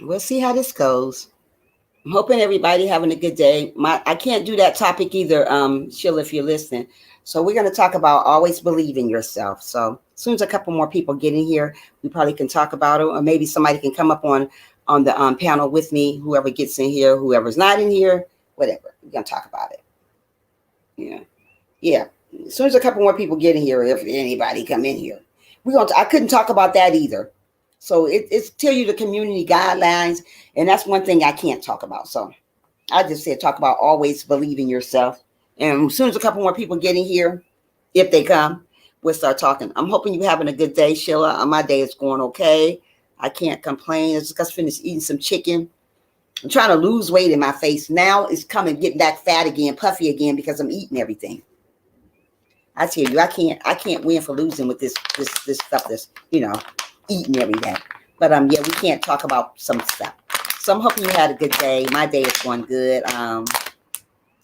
We'll see how this goes. I'm hoping everybody having a good day. I can't do that topic either, Sheila, if you're listening. So we're going to talk about always believe in yourself. So as soon as a couple more people get in here, we probably can talk about it, or maybe somebody can come up on the panel with me. Whoever gets in here, whoever's not in here, whatever. We're going to talk about it. Yeah, yeah. As soon as a couple more people get in here, if anybody come in here, we going. I couldn't talk about that either. So it's tell you the community guidelines, and that's one thing I can't talk about. So I just said talk about always believe in yourself. And as soon as a couple more people get in here, if they come, we'll start talking. I'm hoping you're having a good day, Sheila. My day is going okay. I can't complain. I just finished eating some chicken. I'm trying to lose weight in my face. Now it's coming, getting back fat again, puffy again because I'm eating everything. I tell you, I can't win for losing with this stuff that's, eating every day. But yeah, we can't talk about some stuff. So I'm hoping you had a good day. My day is going good.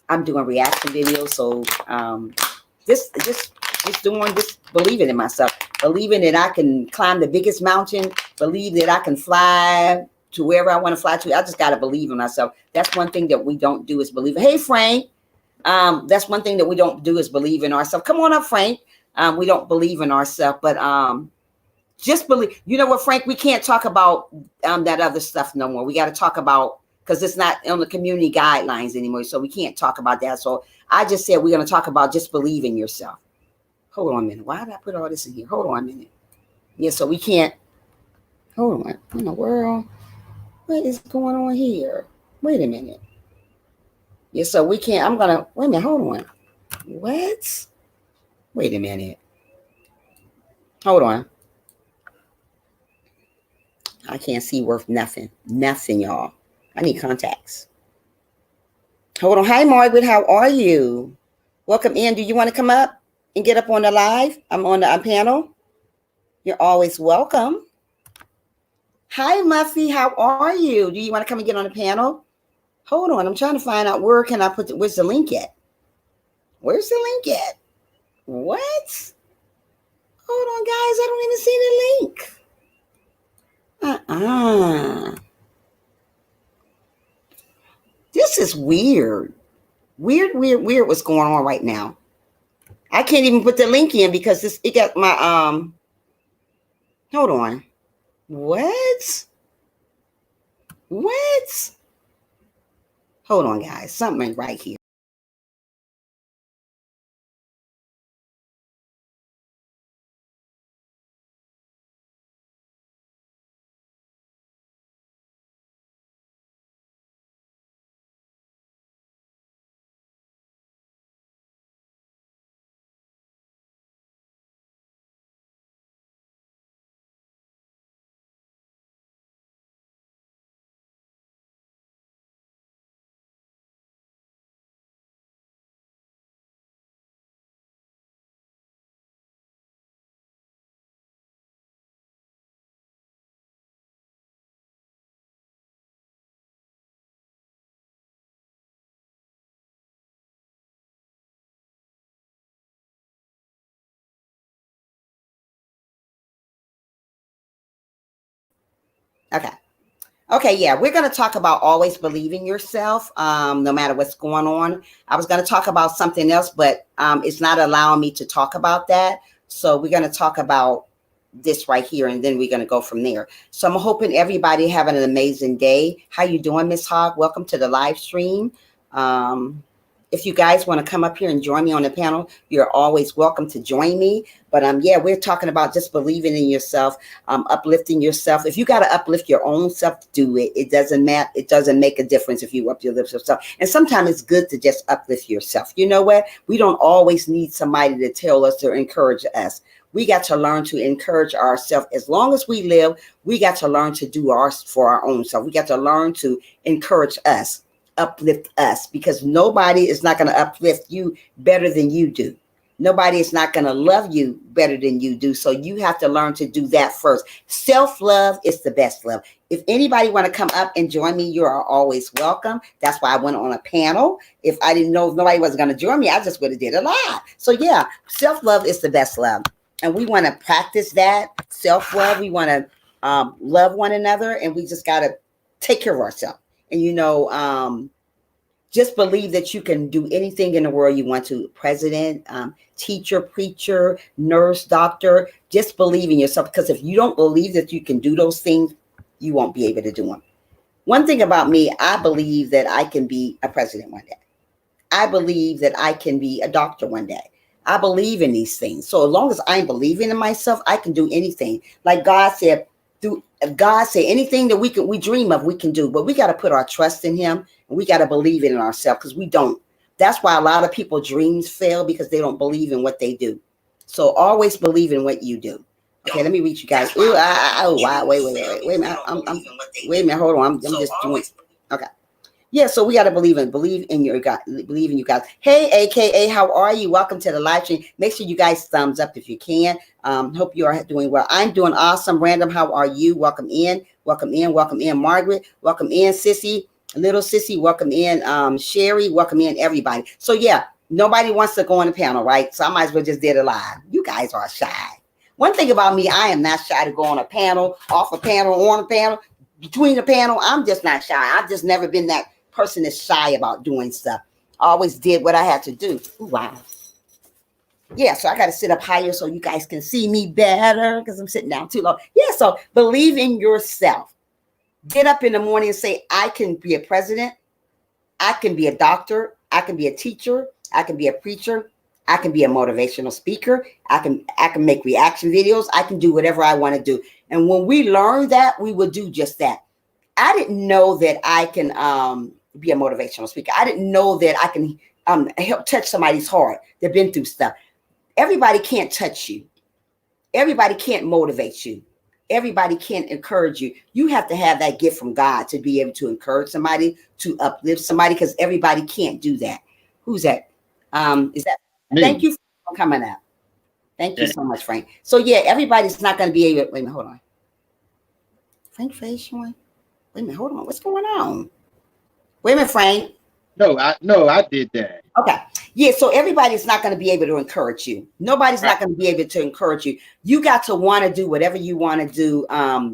I'm doing reaction videos, so just doing this, believing in myself, believing that I can climb the biggest mountain, believe that I can fly to wherever I want to fly to. I just got to believe in myself. That's one thing that we don't do is believe. Hey, Frank. That's one thing that we don't do is believe in ourselves. Come on up, Frank. We don't believe in ourselves, but just believe. You know what, Frank? We can't talk about that other stuff no more. We got to talk about, because it's not on the community guidelines anymore, so we can't talk about that. So I just said we're going to talk about just believe in yourself. Hold on a minute. Why did I put all this in here? Hold on a minute. Yeah, so we can't. Hold on. In the world, what is going on here? Wait a minute. Yeah, so we can't. I'm gonna wait a minute. Hold on. What? Wait a minute. Hold on. I can't see worth nothing. Nothing, y'all. I need contacts. Hold on. Hi, Margaret. How are you? Welcome in. Do you want to come up and get up on the live? I'm on the panel. You're always welcome. Hi, Muffy. How are you? Do you want to come and get on the panel? Hold on. I'm trying to find out where can I put where's the link at? Where's the link at? What? Hold on, guys. I don't even see the link. This is weird. Weird what's going on right now. I can't even put the link in because it got my hold on. What? What? Hold on, guys. Something ain't right here. Okay. Okay, yeah, we're going to talk about always believing yourself, no matter what's going on. I was going to talk about something else, but it's not allowing me to talk about that. So we're going to talk about this right here, and then we're going to go from there. So I'm hoping everybody having an amazing day. How you doing, Miss Hogg? Welcome to the live stream. If you guys want to come up here and join me on the panel, you're always welcome to join me. But yeah, we're talking about just believing in yourself, uplifting yourself. If you got to uplift your own self, do it. It doesn't matter. It doesn't make a difference if you uplift yourself. And sometimes it's good to just uplift yourself. You know what? We don't always need somebody to tell us or encourage us. We got to learn to encourage ourselves. As long as we live, we got to learn to do ours for our own self. We got to learn to encourage us, uplift us, because nobody is not going to uplift you better than you do. Nobody is not going to love you better than you do. So you have to learn to do that first. Self-love is the best love. If anybody want to come up and join me, you are always welcome. That's why I went on a panel. If I didn't know if nobody was going to join me, I just would have did a live. So yeah, self-love is the best love. And we want to practice that self-love. We want to love one another, and we just got to take care of ourselves. And, just believe that you can do anything in the world you want to. President, teacher, preacher, nurse, doctor. Just believe in yourself, because if you don't believe that you can do those things, you won't be able to do them. One thing about me, I believe that I can be a president one day. I believe that I can be a doctor one day. I believe in these things. So as long as I'm believing in myself, I can do anything. Like God said, anything that we dream of, we can do. But we got to put our trust in him, and we got to believe in ourselves, because we don't. That's why a lot of people's dreams fail, because they don't believe in what they do. So always believe in what you do. Okay, let me reach you guys. Ooh, wow, wait a minute. Wait a minute, hold on. I'm just doing. Okay. Yeah, so we got to believe in your God, believe in you guys. Hey, AKA, how are you? Welcome to the live stream. Make sure you guys thumbs up if you can. Hope you are doing well. I'm doing awesome. Random, how are you? Welcome in. Margaret, welcome in. Sissy, little Sissy, welcome in. Sherry, welcome in, everybody. So yeah, nobody wants to go on the panel, right? So I might as well just did it live. You guys are shy. One thing about me, I am not shy to go on a panel, off a panel, on a panel, between a panel. I'm just not shy. I've just never been that person that's shy about doing stuff. I always did what I had to do. Ooh, wow. Yeah, so I got to sit up higher so you guys can see me better, because I'm sitting down too low. Yeah, so believe in yourself. Get up in the morning and say, I can be a president. I can be a doctor. I can be a teacher. I can be a preacher. I can be a motivational speaker. I can make reaction videos. I can do whatever I want to do. And when we learn that, we will do just that. I didn't know that I can be a motivational speaker. I didn't know that I can help touch somebody's heart. They've been through stuff. Everybody can't touch you. Everybody can't motivate you. Everybody can't encourage you. You have to have that gift from God to be able to encourage somebody, to uplift somebody, because everybody can't do that. Who's that? Is that? Me. Thank you for coming out. Thank you so much, Frank. So yeah, everybody's not going to be able. Wait a minute, hold on. Frank face showing. Wait a minute, hold on. What's going on? Wait a minute, Frank. No, I did that. Okay. Yeah, so everybody's not going to be able to encourage you. Nobody's not going to be able to encourage you. You got to want to do whatever you want to do.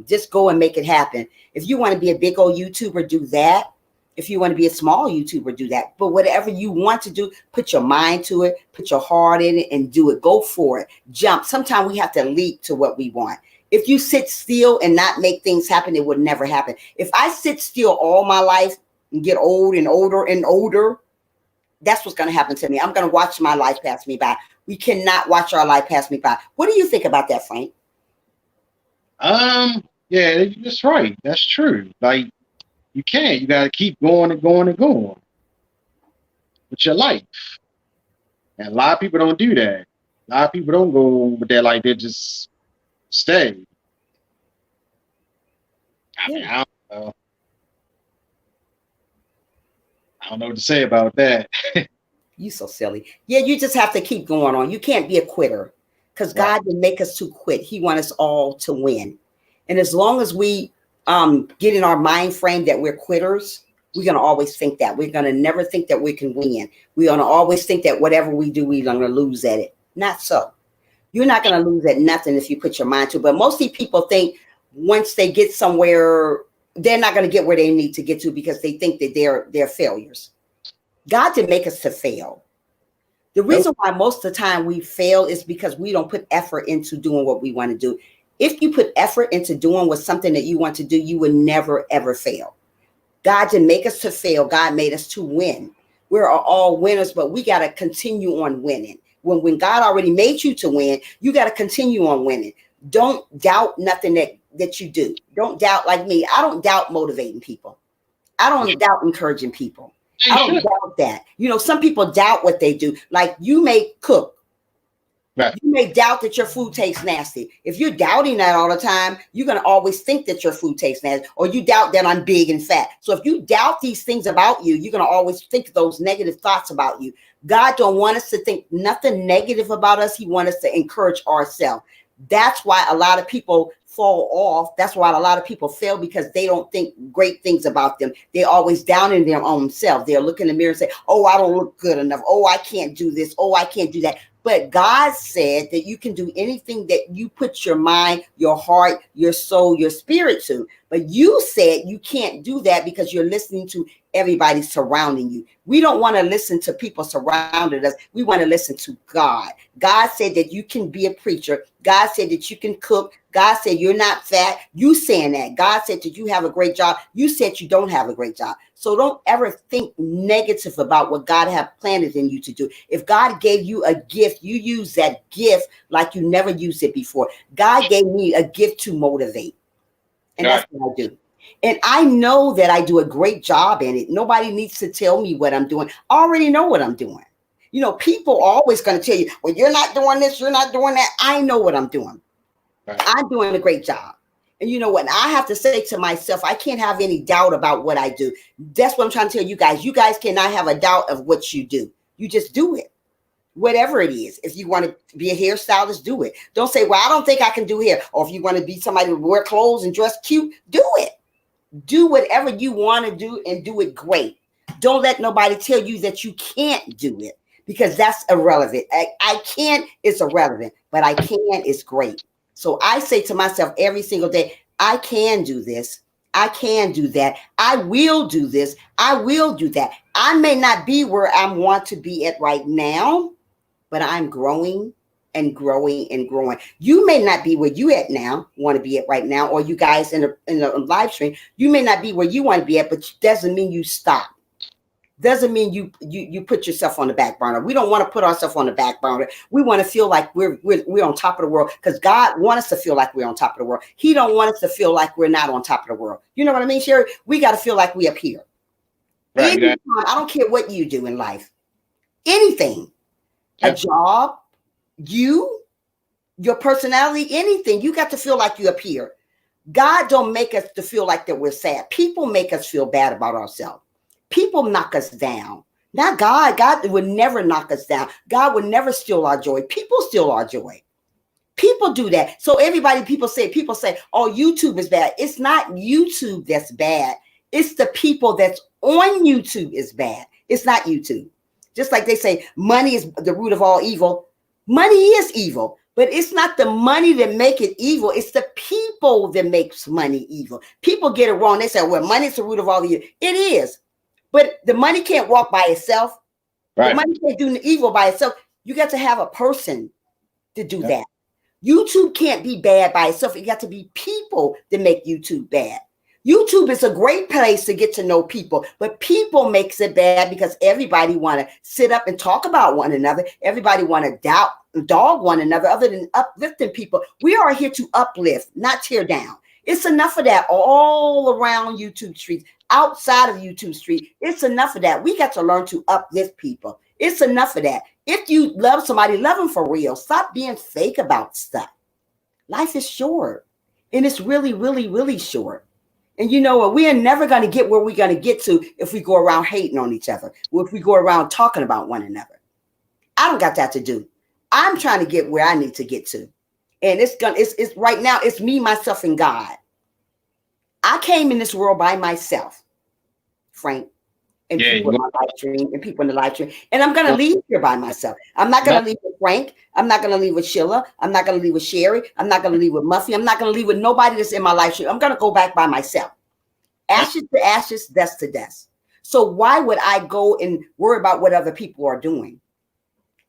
Just go and make it happen. If you want to be a big old YouTuber, do that. If you want to be a small YouTuber, do that. But whatever you want to do, put your mind to it, put your heart in it, and do it. Go for it. Jump. Sometimes we have to leap to what we want. If you sit still and not make things happen, it would never happen. If I sit still all my life and get old and older and older, that's what's going to happen to me. I'm going to watch my life pass me by. We cannot watch our life pass me by. What do you think about that, Frank? Yeah, that's right. That's true. Like, you can't. You got to keep going and going and going with your life. And a lot of people don't do that. A lot of people don't go with their life. They just stay. I mean, I don't know what to say about that. You so silly. Yeah, you just have to keep going on. You can't be a quitter, because God didn't make us to quit. He wants us all to win. And as long as we get in our mind frame that we're quitters, we're going to always think that. We're going to never think that we can win. We're going to always think that whatever we do, we're going to lose at it. Not so. You're not going to lose at nothing if you put your mind to it. But mostly people think once they get somewhere, they're not going to get where they need to get to, because they think that they're failures. God didn't make us to fail. The reason why most of the time we fail is because we don't put effort into doing what we want to do. If you put effort into doing what something that you want to do, you will never, ever fail. God didn't make us to fail. God made us to win. We're all winners, but we got to continue on winning. When God already made you to win, you got to continue on winning. Don't doubt nothing that you do. Don't doubt, like me. I don't doubt motivating people. I don't doubt encouraging people. I don't doubt that. You know, some people doubt what they do. Like, you may cook. Right. You may doubt that your food tastes nasty. If you're doubting that all the time, you're going to always think that your food tastes nasty, or you doubt that I'm big and fat. So if you doubt these things about you, you're going to always think those negative thoughts about you. God don't want us to think nothing negative about us. He wants us to encourage ourselves. That's why a lot of people fall off. That's why a lot of people fail, because they don't think great things about them. They're always down in their own self. They're looking in the mirror and say, oh, I don't look good enough. Oh, I can't do this. Oh, I can't do that. But God said that you can do anything that you put your mind, your heart, your soul, your spirit to. But you said you can't do that because you're listening to everybody surrounding you. We don't want to listen to people surrounding us. We want to listen to God. God said that you can be a preacher. God said that you can cook. God said you're not fat. You saying that. God said that you have a great job. You said you don't have a great job. So don't ever think negative about what God have planted in you to do. If God gave you a gift, you use that gift like you never used it before. God gave me a gift to motivate. And that's what I do. And I know that I do a great job in it. Nobody needs to tell me what I'm doing. I already know what I'm doing. You know, people are always going to tell you, well, you're not doing this, you're not doing that. I know what I'm doing. Right. I'm doing a great job. And you know what? I have to say to myself, I can't have any doubt about what I do. That's what I'm trying to tell you guys. You guys cannot have a doubt of what you do. You just do it. Whatever it is. If you want to be a hairstylist, do it. Don't say, well, I don't think I can do hair. Or if you want to be somebody who wear clothes and dress cute, do it. Do whatever you want to do and do it great. Don't let nobody tell you that you can't do it because that's irrelevant. I can't is irrelevant, but I can is great. So I say to myself every single day, I can do this. I can do that. I will do this. I will do that. I may not be where I want to be at right now, but I'm growing and growing and growing. You may not be where you at now, want to be at right now, or you guys in the live stream, you may not be where you want to be at, but doesn't mean you stop. Doesn't mean you put yourself on the back burner. We don't want to put ourselves on the back burner. We want to feel like we're on top of the world because God wants us to feel like we're on top of the world. He don't want us to feel like we're not on top of the world. You know what I mean, Sherry? We got to feel like we up here. Right, anytime, I don't care what you do in life. Anything. Yep. A job, your personality, anything. You got to feel like you up here. God don't make us to feel like that we're sad. People make us feel bad about ourselves. People knock us down. Not God. God would never knock us down. God would never steal our joy. People steal our joy. People do that. So people say, oh, YouTube is bad. It's not YouTube that's bad. It's the people that's on YouTube is bad. It's not YouTube. Just like they say, money is the root of all evil. Money is evil, but it's not the money that make it evil. It's the people that makes money evil. People get it wrong. They say, well, money is the root of all evil. It is. But the money can't walk by itself. Right. The money can't do evil by itself. You got to have a person to do that. YouTube can't be bad by itself. You got to be people that make YouTube bad. YouTube is a great place to get to know people, but people makes it bad because everybody want to sit up and talk about one another. Everybody want to dog one another other than uplifting people. We are here to uplift, not tear down. It's enough of that all around YouTube streets, outside of YouTube street. It's enough of that. We got to learn to uplift people. It's enough of that. If you love somebody, love them for real. Stop being fake about stuff. Life is short, and it's really, really, really short. And you know what? We are never going to get where we're going to get to if we go around hating on each other, or if we go around talking about one another. I don't got that to do. I'm trying to get where I need to get to. And it's right now, it's me, myself, and God. I came in this world by myself, Frank, and people in my live stream, and people in the live stream. And I'm going to leave here by myself. I'm not going to leave with Frank. I'm not going to leave with Sheila. I'm not going to leave with Sherry. I'm not going to leave with Muffy. I'm not going to leave with nobody that's in my live stream. I'm going to go back by myself. Ashes to ashes, dust to dust. So why would I go and worry about what other people are doing?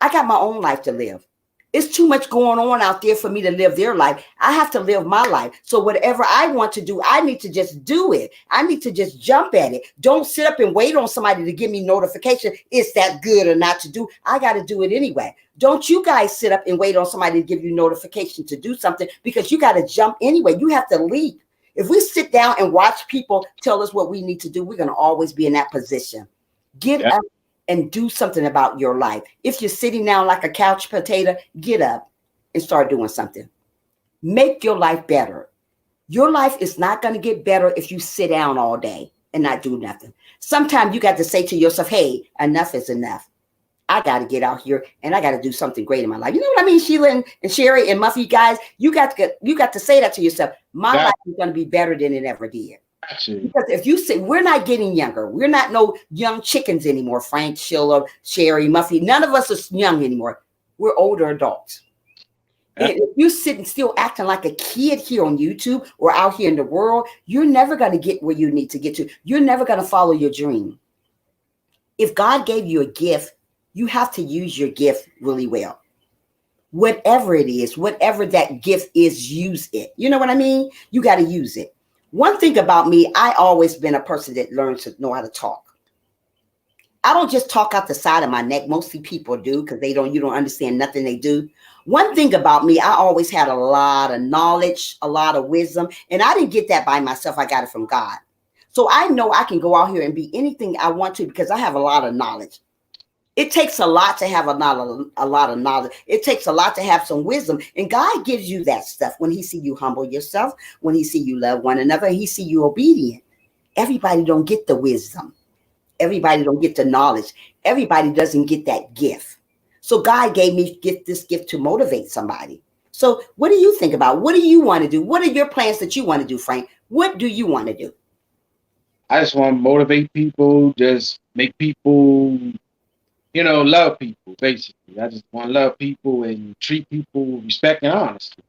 I got my own life to live. It's too much going on out there for me to live their life. I have to live my life. So whatever I want to do, I need to just do it. I need to just jump at it. Don't sit up and wait on somebody to give me notification. Is that good or not to do? I got to do it anyway. Don't you guys sit up and wait on somebody to give you notification to do something because you got to jump anyway. You have to leap. If we sit down and watch people tell us what we need to do, we're going to always be in that position. Get up and do something about your life. If you're sitting down like a couch potato, get up and start doing something. Make your life better. Your life is not going to get better if you sit down all day and not do nothing. Sometimes you got to say to yourself, hey, enough is enough. I got to get out here and I got to do something great in my life. You know what I mean, Sheila and Sherry and Muffy, guys? You got to say that to yourself. My life is going to be better than it ever did. Because if you say we're not getting younger, we're not no young chickens anymore, Frank, Sheila, Sherry, Muffy, none of us are young anymore. We're older adults. Yeah. And if you're sitting still acting like a kid here on YouTube or out here in the world, you're never going to get where you need to get to. You're never going to follow your dream. If God gave you a gift, you have to use your gift really well. Whatever it is, whatever that gift is, use it. You know what I mean? You got to use it. One thing about me, I always been a person that learns to know how to talk. I don't just talk out the side of my neck. Mostly people do because you don't understand nothing they do. One thing about me, I always had a lot of knowledge, a lot of wisdom, and I didn't get that by myself. I got it from God. So I know I can go out here and be anything I want to because I have a lot of knowledge. It takes a lot to have a lot of knowledge. It takes a lot to have some wisdom. And God gives you that stuff when he see you humble yourself, when he see you love one another, and he see you obedient. Everybody don't get the wisdom. Everybody don't get the knowledge. Everybody doesn't get that gift. So God gave me this gift to motivate somebody. So what do you think about? What do you want to do? What are your plans that you want to do, Frank? What do you want to do? I just want to motivate people, just make people, love people, basically. I just want to love people and treat people with respect and honesty.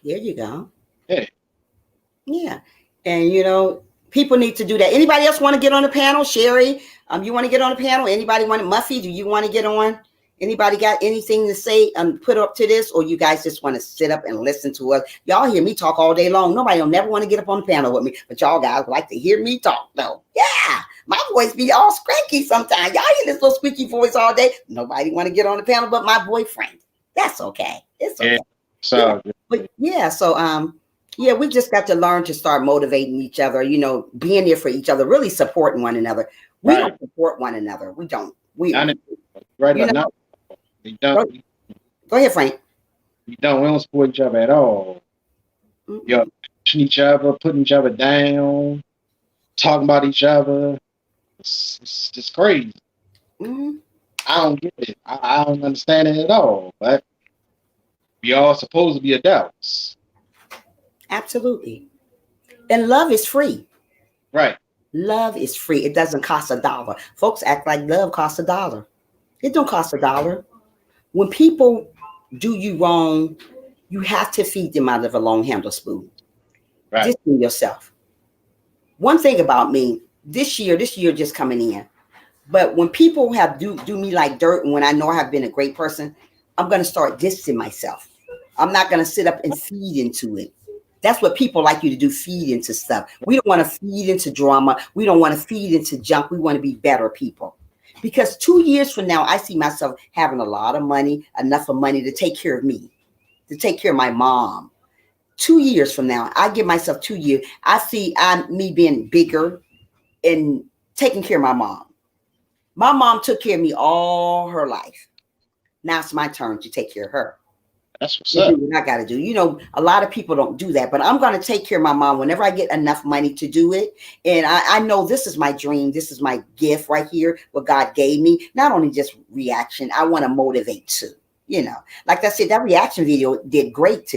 There you go. Yeah. Yeah. And, people need to do that. Anybody else want to get on the panel? Sherry, you want to get on the panel? Anybody want to? Muffy, do you want to get on? Anybody got anything to say put up to this? Or you guys just want to sit up and listen to us? Y'all hear me talk all day long. Nobody will never want to get up on the panel with me. But y'all guys like to hear me talk, though. Yeah. My voice be all squeaky sometimes. Y'all hear this little squeaky voice all day. Nobody want to get on the panel but my boyfriend. That's okay. It's okay. Yeah. So, But yeah, so yeah, we just got to learn to start motivating each other, being there for each other, really supporting one another. We don't support one another. We don't. Right about now. We don't. Go ahead, Frank. We don't support each other at all. Pushing each other, putting each other down, talking about each other. It's just crazy. Mm-hmm. I don't get it. I don't understand it at all. But we all supposed to be adults. Absolutely. And love is free. Right. Love is free. It doesn't cost $1. Folks act like love costs $1. It don't cost $1. When people do you wrong, you have to feed them out of a long-handled spoon. Right. Discipline yourself. One thing about me, this year just coming in, but when people have do me like dirt, and when I know I have been a great person, I'm going to start distancing myself. I'm not going to sit up and feed into it. That's what people like you to do, feed into stuff. We don't want to feed into drama. We don't want to feed into junk. We want to be better people. Because 2 years from now, I see myself having a lot of money, enough of money to take care of me, to take care of my mom. 2 years from now, I give myself 2 years. I see me being bigger and taking care of my mom. My mom took care of me all her life. Now it's my turn to take care of her. That's what's up. What I got to do. A lot of people don't do that, but I'm going to take care of my mom whenever I get enough money to do it. And I know this is my dream. This is my gift right here, what God gave me. Not only just reaction, I want to motivate too. Like I said, that reaction video did great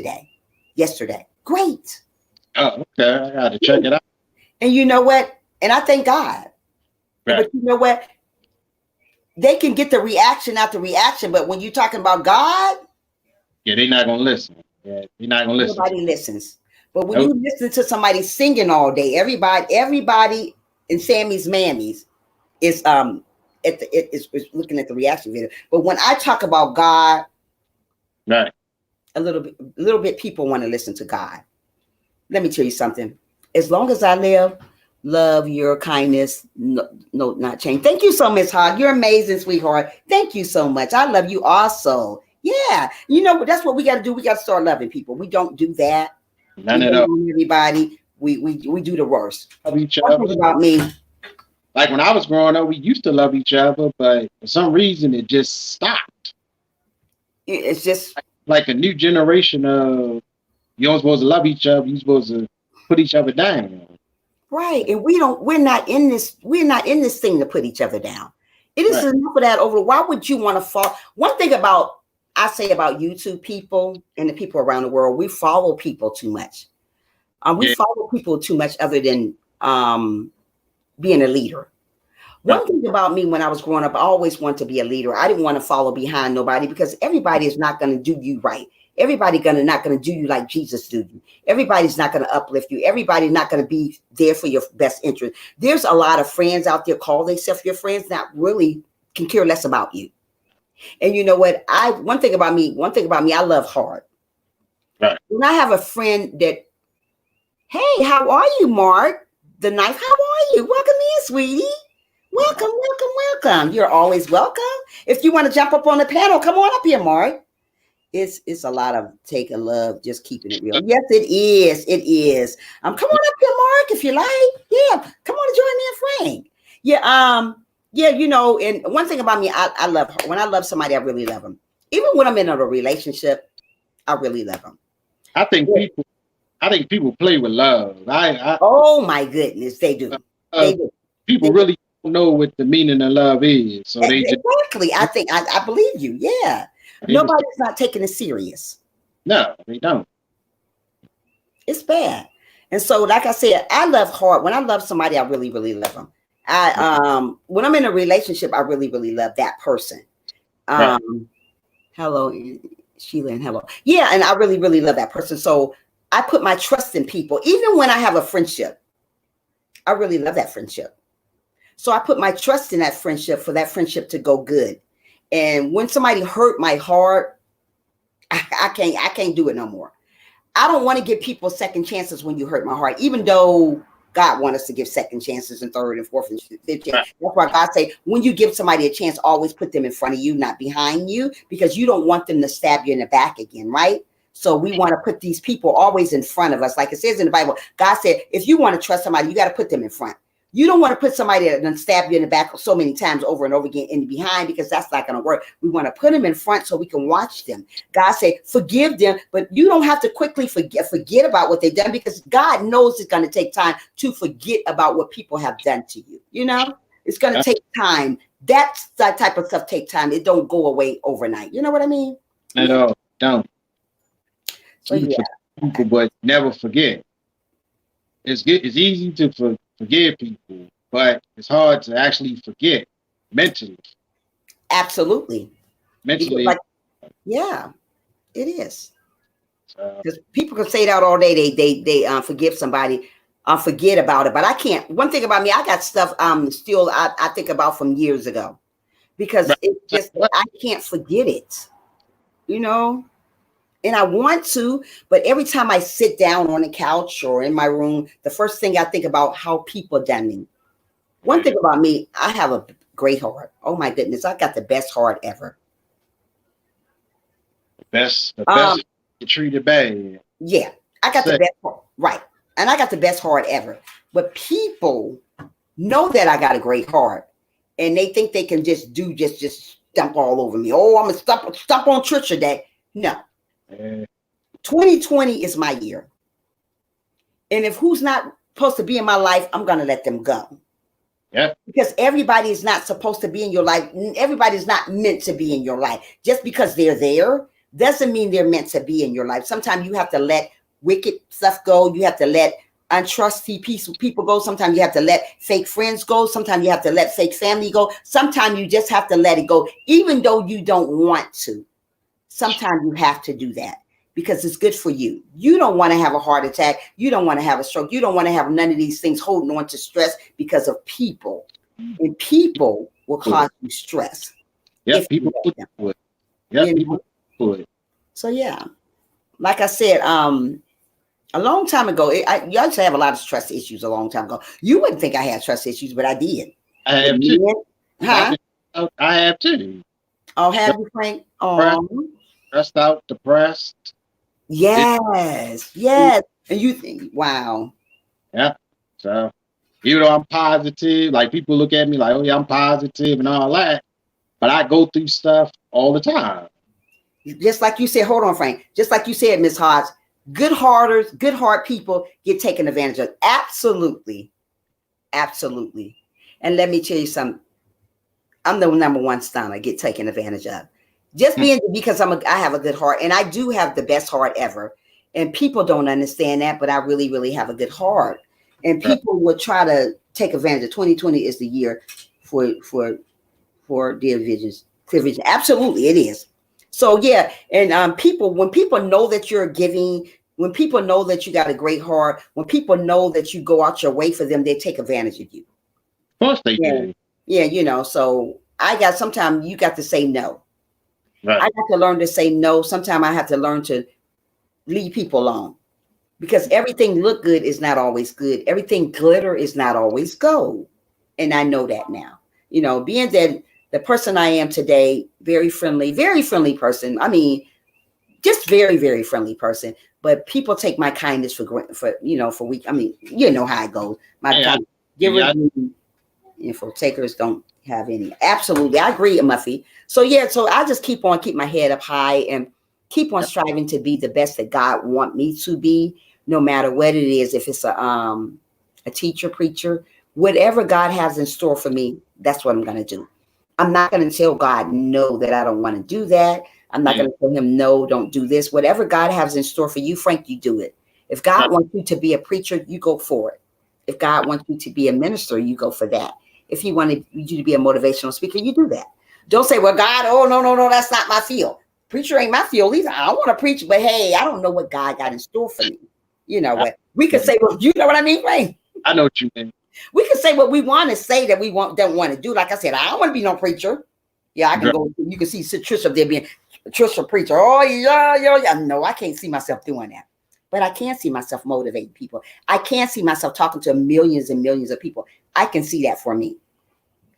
yesterday. Great. Oh, okay. I got to check it out. And you know what? And I thank God. Right. But you know what? They can get the reaction out the reaction, but when you're talking about God, yeah, they're not gonna listen. Yeah, they're not gonna listen. Nobody listens. But when you listen to somebody singing all day, everybody in Sammy's Mammies is is looking at the reaction video. But when I talk about God, right, a little bit, people want to listen to God. Let me tell you something. As long as I live, love, your kindness, no, not change. Thank you so much, Hog. You're amazing, sweetheart. Thank you so much. I love you also. Yeah, that's what we got to do. We got to start loving people. We don't do that. None at all. Everybody, we do the worst. Love each other. About me. Like when I was growing up, we used to love each other, but for some reason it just stopped. It's just like a new generation of you don't supposed to love each other. You're supposed to put each other down. Right, and we're not in this thing to put each other down. It is enough of that over. Why would you want to fall? One thing I say about YouTube people and the people around the world, we follow people too much. We follow people too much other than being a leader. One thing about me when I was growing up, I always wanted to be a leader. I didn't want to follow behind nobody because everybody is not going to do you right. Everybody not going to do you like Jesus do you. Everybody's not going to uplift you. Everybody's not going to be there for your best interest. There's a lot of friends out there call themselves your friends, not really can care less about you. And you know what? One thing about me, I love hard. Right. When I have a friend that, hey, how are you, Mark? The knife, how are you? Welcome in, sweetie. Welcome, welcome, welcome. You're always welcome. If you want to jump up on the panel, come on up here, Mark. It's a lot of taking love, just keeping it real. Yes, it is. It is. Come on up here, Mark, if you like. Yeah, come on and join me and Frank. Yeah, yeah, you know, and one thing about me, I love her. When I love somebody, I really love them. Even when I'm in a relationship, I really love them. I think people play with love. Oh my goodness, they do. They do. People really don't know what the meaning of love is. So they exactly. I think I believe you. Yeah. Nobody's not taking it serious. No, they don't. It's bad. And so, like I said, I love hard. When I love somebody, I really, really love them. When I'm in a relationship, I really, really love that person. Right. Hello, Sheila, and hello. Yeah, and I really, really love that person. So I put my trust in people. Even when I have a friendship, I really love that friendship. So I put my trust in that friendship for that friendship to go good. And when somebody hurt my heart, I can't do it no more. I don't want to give people second chances when you hurt my heart, even though God wants us to give second chances and third and fourth and fifth. That's why God say, when you give somebody a chance, always put them in front of you, not behind you, because you don't want them to stab you in the back again, right? So we want to put these people always in front of us. Like it says in the Bible, God said, if you want to trust somebody, you got to put them in front. You don't want to put somebody that can stab you in the back so many times over and over again in the behind, because that's not going to work. We want to put them in front so we can watch them. God said, forgive them, but you don't have to quickly forget about what they've done, because God knows it's going to take time to forget about what people have done to you. You know, it's going to take time. That type of stuff take time. It don't go away overnight. You know what I mean? No, don't. So yeah. People, but never forget. It's easy to forgive people, but it's hard to actually forget mentally. Absolutely. Mentally. Yeah, it is. Because people can say that all day. They forgive somebody, forget about it. But I can't. One thing about me, I got stuff still I think about from years ago, because it just, I can't forget it. You know? And I want to, but every time I sit down on the couch or in my room, the first thing I think about how people done me. One thing about me, I have a great heart. Oh my goodness, I got the best heart ever. The best you treated bad. Yeah, I got the best heart, right? And I got the best heart ever. But people know that I got a great heart, and they think they can just stomp all over me. Oh, I'm gonna stomp on church today. No. 2020 is my year. And if who's not supposed to be in my life, I'm going to let them go. Yeah. Because everybody is not supposed to be in your life. Everybody's not meant to be in your life. Just because they're there doesn't mean they're meant to be in your life. Sometimes you have to let wicked stuff go. You have to let untrusty people go. Sometimes you have to let fake friends go. Sometimes you have to let fake family go. Sometimes you just have to let it go, even though you don't want to. Sometimes you have to do that because it's good for you. You don't want to have a heart attack. You don't want to have a stroke. You don't want to have none of these things holding on to stress because of people. And people will cause you stress. Yeah, people put it. Yeah, people put it. So yeah, like I said, a long time ago, I used to have a lot of trust issues a long time ago. You wouldn't think I had trust issues, but I did. I have too. Huh? I have too. Oh, have you, Frank? Oh. Stressed out, depressed. Yes, yes. And you think, wow. Yeah. So even though I'm positive, like people look at me like, oh yeah, I'm positive and all that, but I go through stuff all the time. Just like you said, hold on, Frank. Just like you said, Miss Hodge, good heart people get taken advantage of. Absolutely. Absolutely. And let me tell you something. I'm the number one stunner get taken advantage of. Just because I have a good heart, and I do have the best heart ever. And people don't understand that, but I really, really have a good heart. And people will try to take advantage of 2020 is the year for division. Absolutely, it is. So yeah, and when people know that you're giving, when people know that you got a great heart, when people know that you go out your way for them, they take advantage of you. Of course they Yeah, do. yeah, so sometimes you got to say no. Right. I got to learn to say no. Sometimes I have to learn to leave people alone, because everything look good is not always good. Everything glitter is not always gold. And I know that now. Being that the person I am today, very friendly person. I mean, just very, very friendly person. But people take my kindness for weak. I mean, you know how it goes. My givers and for takers don't have any. Absolutely. I agree, Muffy. So yeah, so I just keep my head up high and keep on striving to be the best that God want me to be, no matter what it is. If it's a teacher, preacher, whatever God has in store for me, that's what I'm going to do. I'm not going to tell God no, that I don't want to do that. I'm not going to tell him no, don't do this. Whatever God has in store for you, Frank, you do it. If God wants you to be a preacher, you go for it. If God wants you to be a minister, you go for that. If he wanted you to be a motivational speaker, you do that. Don't say, well, God, oh, no, that's not my field. Preacher ain't my field either. I don't want to preach, but hey, I don't know what God got in store for me. You know what? We could say, well, you know what I mean, Frank? I know what you mean. We can say what we want to say that we don't want to do. Like I said, I don't want to be no preacher. Yeah, I can go. You can see Trisha there being Trisha preacher. Oh, yeah. No, I can't see myself doing that. But I can see myself motivating people. I can see myself talking to millions and millions of people. I can see that for me.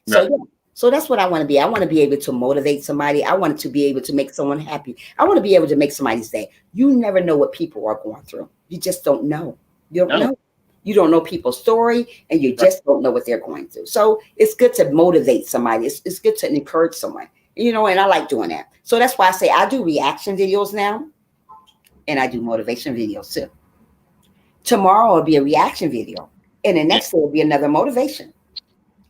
So, yeah. So that's what I want to be. I want to be able to motivate somebody. I want to be able to make someone happy. I want to be able to make somebody's day. You never know what people are going through. You just don't know. You don't know. You don't know people's story, and you just don't know what they're going through. So it's good to motivate somebody. It's good to encourage someone, and I like doing that. So that's why I say I do reaction videos now, and I do motivation videos too. Tomorrow will be a reaction video, and the next day will be another motivation.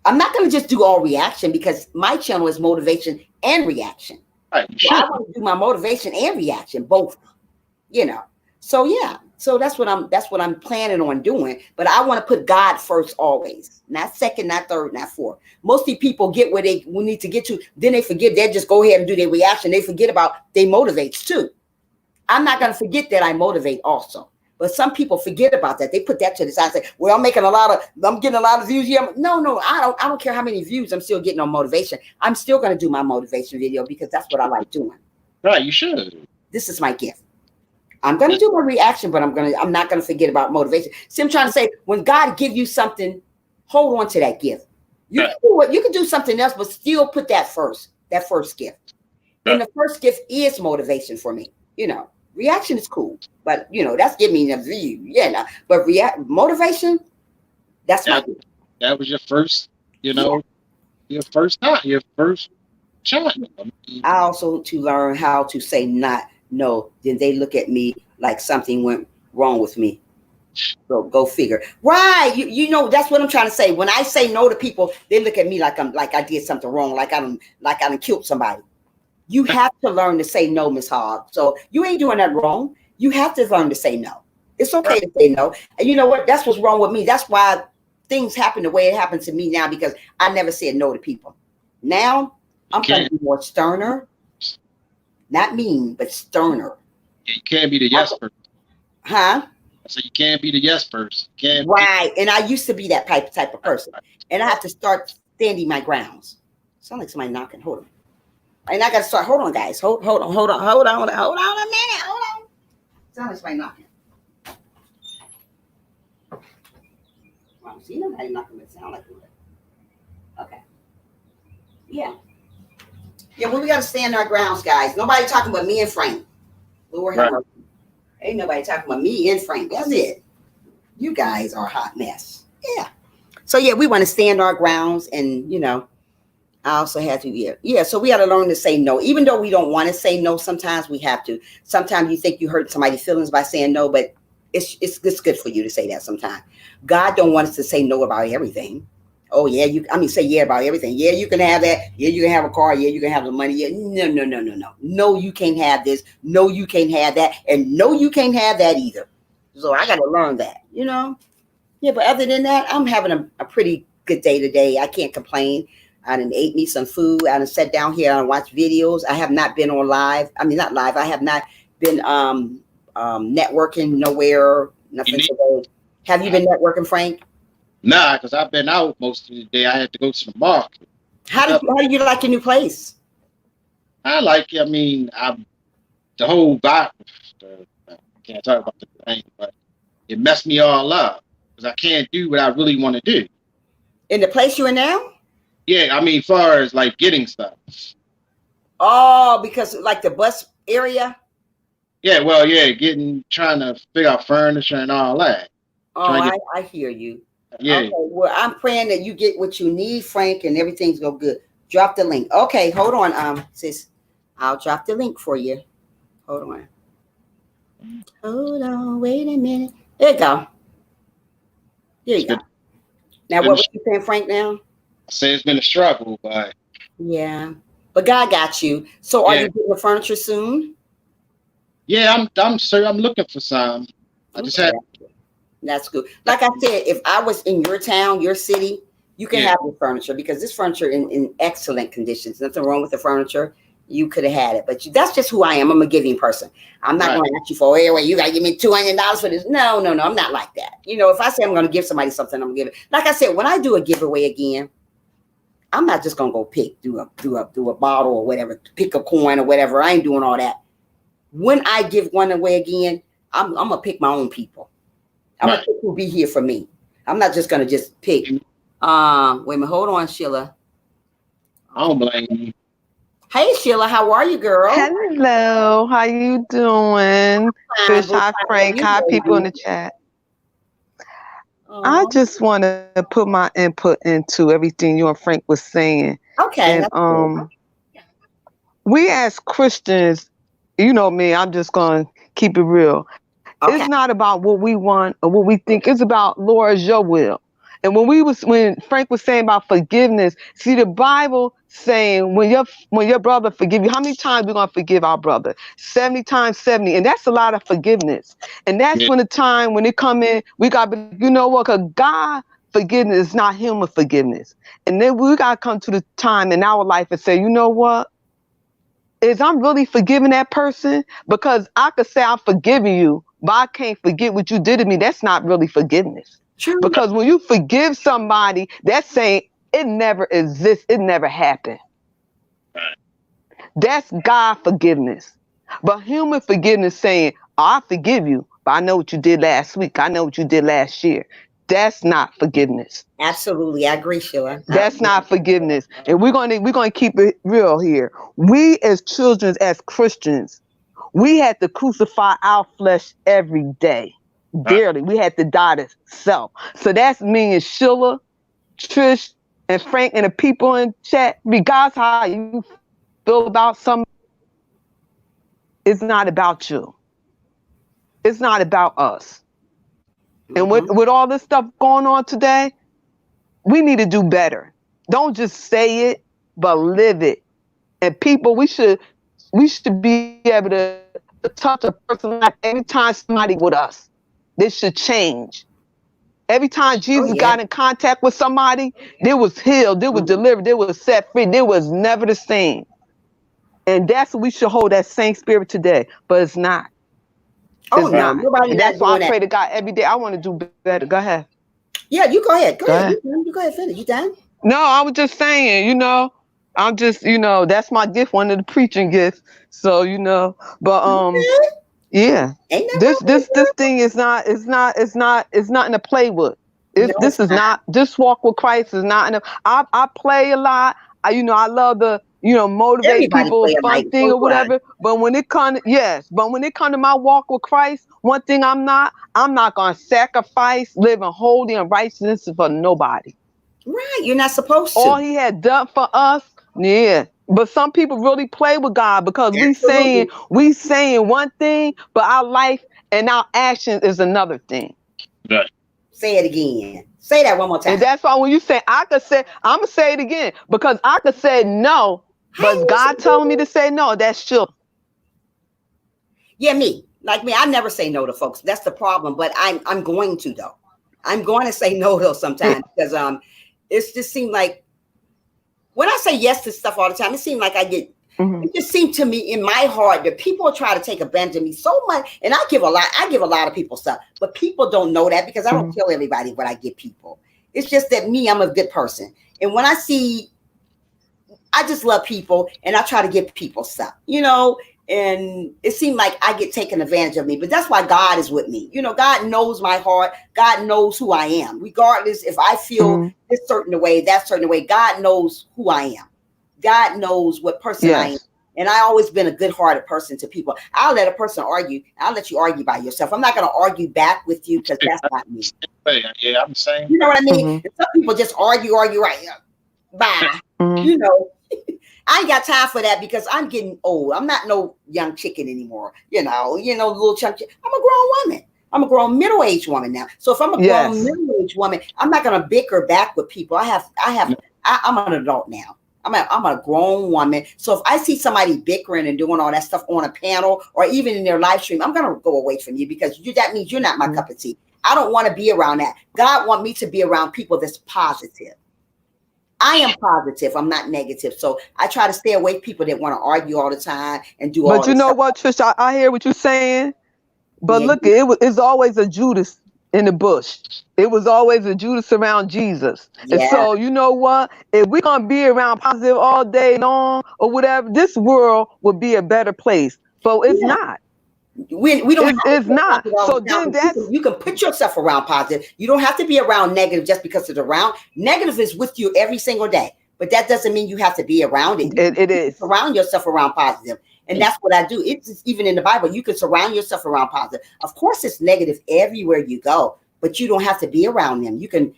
I'm not going to just do all reaction, because my channel is motivation and reaction. Right. So I want to do my motivation and reaction, both, So yeah, so that's what I'm planning on doing. But I want to put God first always, not second, not third, not fourth. Most of the people get where they need to get to, then they forget. They just go ahead and do their reaction. They forget about they motivates too. I'm not going to forget that I motivate also. But some people forget about that. They put that to the side and say, well, I'm getting a lot of views here. No, I don't care how many views I'm still getting on motivation. I'm still going to do my motivation video, because that's what I like doing. Right, you should. This is my gift. I'm going to do my reaction, but I'm not going to forget about motivation. See, I'm trying to say, when God give you something, hold on to that gift. You can do something else, but still put that first gift. And the first gift is motivation for me. Reaction is cool, but that's giving me a view. Yeah, but motivation, that's my gift. That was your first, your first time, your first shot. I also to learn how to say no, then they look at me like something went wrong with me. So go figure. Right. That's what I'm trying to say. When I say no to people, they look at me like I did something wrong, like I done killed somebody. You have to learn to say no, Miss Hogg. So you ain't doing that wrong. You have to learn to say no. It's okay to say no. And you know what? That's what's wrong with me. That's why things happen the way it happens to me now, because I never said no to people. Now I'm going to be more sterner. Not mean, but sterner. Yeah, you can't be the yes person. Huh? So you can't be the yes person. Right. And I used to be that type of person. And I have to start standing my grounds. Sound like somebody knocking. Hold on. And I got to start. Hold on, guys. Hold on a minute. Hold on. Sound like somebody knocking. I don't see nobody knocking. It sound like it. Okay. Yeah. Yeah, well, we got to stand our grounds, guys. Nobody talking about me and Frank. Lord have mercy. Ain't nobody talking about me and Frank. That's it. You guys are a hot mess. Yeah. So, yeah, we want to stand our grounds, and, I also have to, yeah. So we got to learn to say no. Even though we don't want to say no, sometimes we have to. Sometimes you think you hurt somebody's feelings by saying no, but it's good for you to say that sometimes. God don't want us to say no about everything. Oh, yeah, say yeah about everything. Yeah, you can have that. Yeah, you can have a car. Yeah, you can have the money. Yeah, no. No, you can't have this. No, you can't have that. And no, you can't have that either. So I got to learn that, Yeah, but other than that, I'm having a pretty good day today. I can't complain. I done ate me some food. I done sat down here and watched videos. I have not been on live. I mean, not live. I have not been networking nowhere. Nothing today. Have you been networking, Frank? Nah, because I've been out most of the day. I had to go to the market. How do you like your new place? I like it. I mean, the whole vibe. I can't talk about the thing, but it messed me all up because I can't do what I really want to do. In the place you're in now? Yeah, I mean, far as like getting stuff. Oh, because like the bus area? Yeah, well, yeah, trying to figure out furniture and all that. Oh, I hear you. Yeah. Okay, well, I'm praying that you get what you need, Frank, and everything's go good. Drop the link. Okay, hold on, sis. I'll drop the link for you. Hold on. Hold on, wait a minute. There you go. There you go. Now, what was you saying, Frank, now? I say it's been a struggle, but... Yeah, but God got you. So are you getting the furniture soon? Yeah, I'm looking for some. I just had... That's good. Like I said, if I was in your town, your city, you can have the furniture because this furniture in excellent conditions. Nothing wrong with the furniture. You could have had it, but that's just who I am. I'm a giving person. I'm not going to ask you for, hey, wait, you got to give me $200 for this. No, I'm not like that. You know, if I say I'm going to give somebody something, I'm going to give it. Like I said, when I do a giveaway again, I'm not just going to go do a bottle or whatever, pick a coin or whatever. I ain't doing all that. When I give one away again, I'm going to pick my own people. I'm going to pick who'll be here for me. I'm not just going to just pick. Wait a minute. Hold on, Sheila. I don't blame you. Hey, Sheila, how are you, girl? Hello, how you doing? Fish, hi, Frank. Hi, people in the chat. I just want to put my input into everything you and Frank was saying. Okay. And we as Christians, you know me, I'm just going to keep it real. Okay. It's not about what we want or what we think. It's about, Lord, your will. And when Frank was saying about forgiveness, see the Bible saying when your brother forgive you, how many times we gonna forgive our brother? 70 times 70, and that's a lot of forgiveness. And that's when the time when it come in, we got to, you know what? Cause God forgiveness is not human forgiveness. And then we gotta come to the time in our life and say, you know what? Is I'm really forgiving that person? Because I could say I'm forgiving you, but I can't forget what you did to me. That's not really forgiveness. True. Because when you forgive somebody, that's saying it never exists. It never happened. That's God forgiveness. But human forgiveness saying, oh, I forgive you, but I know what you did last week. I know what you did last year. That's not forgiveness. Absolutely. I agree, Sheila. That's not forgiveness. And we're gonna keep it real here. We as children, as Christians, we had to crucify our flesh every day. Daily. We had to die to self. So that's me and Sheila, Trish, and Frank, and the people in chat. Regardless how you feel about something, it's not about you. It's not about us. And with all this stuff going on today, we need to do better. Don't just say it, but live it. And people, we should be able to touch a person like every time somebody with us. This should change. Every time Jesus got in contact with somebody, they was healed, they was delivered, they was set free. They was never the same. And that's what we should hold, that same spirit today. But it's not. It's not. And that's why I pray to God every day. I want to do better. Go ahead. Yeah, you go ahead. Go ahead. You go ahead, finish. You done? No, I was just saying, I'm just, that's my gift, one of the preaching gifts. So, but yeah, this thing is it's nothing to play with. This is not, just walk with Christ is not enough. I play a lot. I love the, motivate people, fun thing or whatever. But when it comes, to my walk with Christ, one thing I'm not going to sacrifice living holy and righteousness for nobody. Right. You're not supposed to. All he had done for us. Yeah. But some people really play with God because we saying one thing, but our life and our actions is another thing. Right. Say it again. Say that one more time. And that's why when you say, I'm going to say it again because I could say no, but God telling me to say no, that's true. Yeah, me. Like me, I never say no to folks. That's the problem. But I'm going to, though. I'm going to say no, though, sometimes because it just seems like when I say yes to stuff all the time, it seems like I get. Mhm. It just seemed to me in my heart that people try to take advantage of me so much, and I give a lot of people stuff, but people don't know that because I don't tell everybody what I give people. It's just that I'm a good person, and when I just love people, and I try to give people stuff, and it seemed like I get taken advantage of me, but that's why God is with me. God knows my heart. God knows who I am, regardless if I feel this certain way, that certain way. God knows who I am. God knows what person I am. And I always been a good-hearted person to people. I'll let a person argue. I'll let you argue by yourself. I'm not going to argue back with you because that's not me. Yeah, I'm the same. You know what I mean? Some people just argue, right? Bye. I ain't got time for that because I'm getting old. I'm not no young chicken anymore. Little chunk. I'm a grown woman. I'm a grown middle-aged woman now. So if I'm a grown middle-aged woman, I'm not going to bicker back with people. I'm an adult now. I'm a grown woman. So if I see somebody bickering and doing all that stuff on a panel or even in their live stream, I'm going to go away from you because that means you're not my cup of tea. I don't want to be around that. God wants me to be around people that's positive. I am positive. I'm not negative. So I try to stay away from people that want to argue all the time and do all this stuff. But you know what, Trish? I hear what you're saying. But look, it's always a Judas in the bush. It was always a Judas around Jesus. And so, you know what? If we're going to be around positive all day long or whatever, this world would be a better place. But it's not. We don't. It's not. So then you can put yourself around positive. You don't have to be around negative just because it's around. Negative is with you every single day, but that doesn't mean you have to be around it. It is. Surround yourself around positive. And that's what I do. It's even in the Bible. You can surround yourself around positive. Of course, it's negative everywhere you go, but you don't have to be around them. You can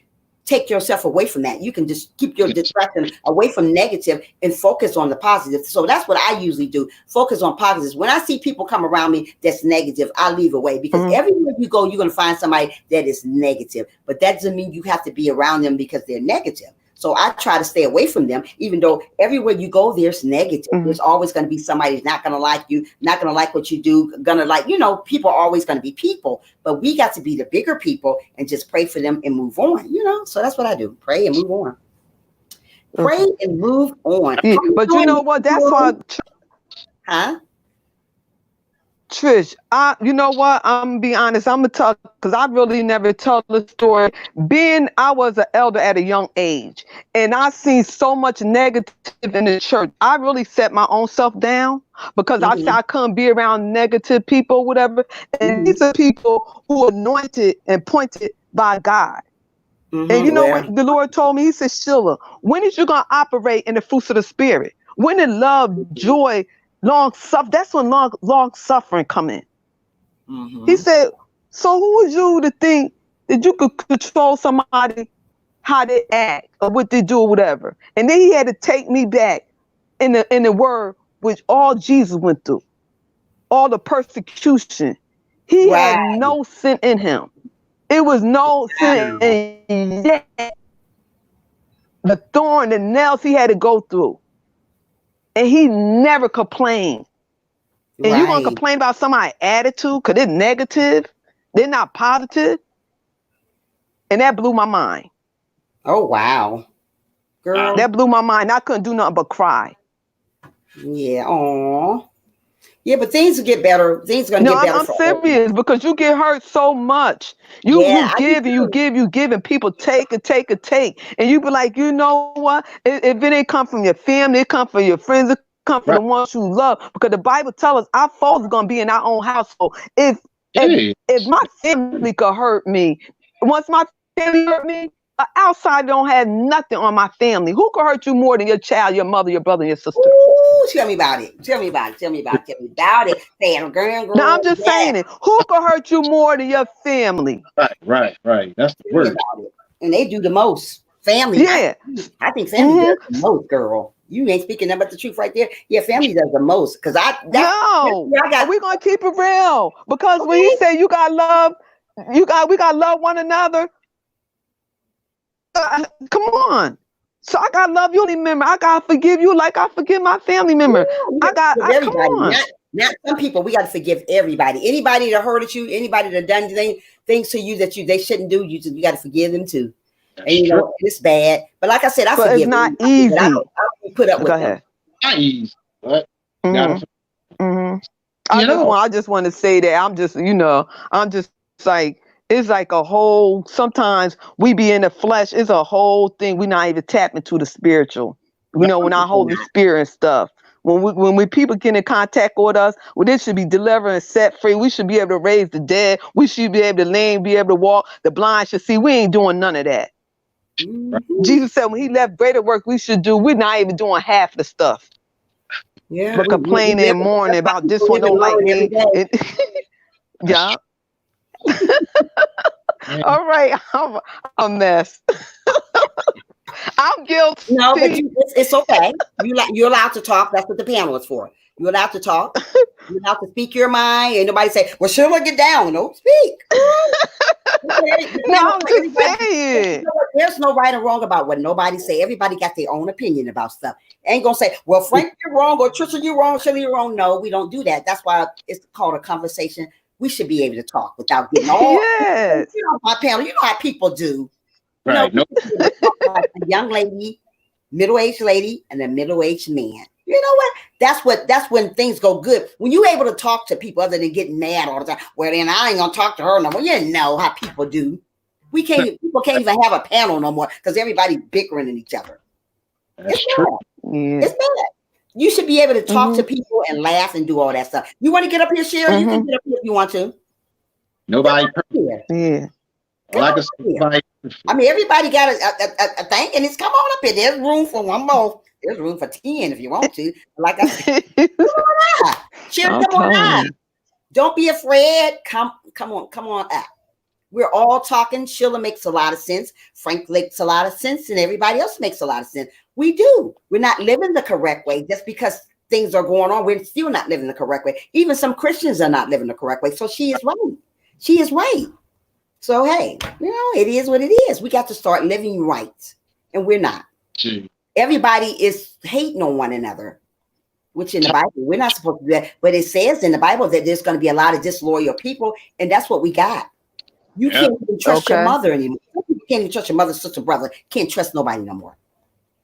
take yourself away from that. You can just keep your distraction away from negative and focus on the positive. So that's what I usually do. Focus on positives. When I see people come around me that's negative, I leave away because everywhere you go, you're going to find somebody that is negative. But that doesn't mean you have to be around them because they're negative. So I try to stay away from them, even though everywhere you go, there's negative. There's always going to be somebody who's not going to like you, not going to like what you do, people are always going to be people. But we got to be the bigger people and just pray for them and move on, So that's what I do. Pray and move on. Pray and move on. Yeah, but you know what? That's why. Huh? Trish, you know what? I'm gonna be honest. I'm gonna tell because I really never tell the story. I was an elder at a young age, and I seen so much negative in the church. I really set my own self down because I said I couldn't be around negative people, whatever. And these are people who are anointed and appointed by God. And you know what the Lord told me? He said, Sheila, when is you gonna operate in the fruits of the Spirit? When in love, joy, long suffering, that's when long suffering come in. He said, so who was you to think that you could control somebody, how they act or what they do or whatever? And then he had to take me back in the word which all Jesus went through, all the persecution. He had no sin in him. It was no sin, and yet the thorn, the nails he had to go through. And he never complained. And you gonna complain about somebody's attitude because they're negative, they're not positive. And that blew my mind. Oh wow. Girl. That blew my mind. I couldn't do nothing but cry. Yeah. Aw. Yeah, but things will get better. Things are gonna get better. I'm serious because you get hurt so much. You give and people take and take and take. And you be like, you know what? If it ain't come from your family, it come from your friends, it come from the ones you love. Because the Bible tells us our foes are gonna be in our own household. If my family could hurt me, once my family hurt me, an outsider don't have nothing on my family. Who could hurt you more than your child, your mother, your brother, and your sister? Ooh, tell me about it. Tell me about it. Damn, girl. No, I'm just saying it. Who could hurt you more than your family? Right. That's the word. And they do the most. Family. Yeah. I think family does the most, girl. You ain't speaking nothing but the truth right there. Yeah, family does the most. We're gonna keep it real. Because when you say you got love, we gotta love one another. Come on. So I gotta love you, member. I gotta forgive you like I forgive my family member. Come on. Not some people. We gotta forgive everybody. Anybody that hurted you, anybody that done things to you that they shouldn't do, you gotta forgive them too. And it's bad. But like I said, I forgive. It's not easy. put up with Go them. ahead. Not easy, but Mhm. gotta, I just want to say that I'm just like, it's like a whole, sometimes we be in the flesh, it's a whole thing. We not even tap into the spiritual, when our Holy Spirit and stuff. When we people get in contact with us, well, they should be delivered and set free. We should be able to raise the dead. We should be able to lame, be able to walk. The blind should see. We ain't doing none of that. Mhm. Jesus said when he left, greater work we should do. We're not even doing half the stuff. Yeah. But complaining and mourning about this one don't like me. Yeah. man, All right. I'm a mess. I'm guilty. No, but it's okay. You're allowed to talk. That's what the panel is for. You're allowed to talk. You're allowed to speak your mind. And nobody say, well, Sheila, get down. No, speak. No, I'm just saying. You know what? There's no right or wrong about what nobody say. Everybody got their own opinion about stuff. Ain't gonna say, well, Frank, you're wrong, or Trisha, you're wrong, Sheila, you're wrong. No, we don't do that. That's why it's called a conversation. We should be able to talk without getting all. Yes. You know, my panel. You know how people do. You right? know, No, like a young lady, middle-aged lady, and a middle-aged man. You know what? That's when things go good. When you're able to talk to people other than getting mad all the time. Well, then I ain't gonna talk to her no more. You know how people do. People can't even have a panel no more because everybody's bickering at each other. that's It's true. bad. Yeah. It's bad. You should be able to talk to people and laugh and do all that stuff. You want to get up here, Sherry? You can get up here if you want to. Nobody. Yeah. Yeah. Like I said, nobody perfect. I mean, everybody got a thing, and it's come on up here. There's room for one more. There's room for 10 if you want to. Like I said, Sherry, I'm come on telling up. Don't be afraid. Come on up. We're all talking. Sheila makes a lot of sense. Frank makes a lot of sense, and everybody else makes a lot of sense. We do. We're not living the correct way just because things are going on. We're still not living the correct way. Even some Christians are not living the correct way. So she is right. She is right. So hey, it is what it is. We got to start living right, and we're not. Gee. Everybody is hating on one another, which in the Bible we're not supposed to do that. But it says in the Bible that there's going to be a lot of disloyal people, and that's what we got. You can't even trust your mother anymore. You can't even trust your mother, sister, brother. Can't trust nobody no more.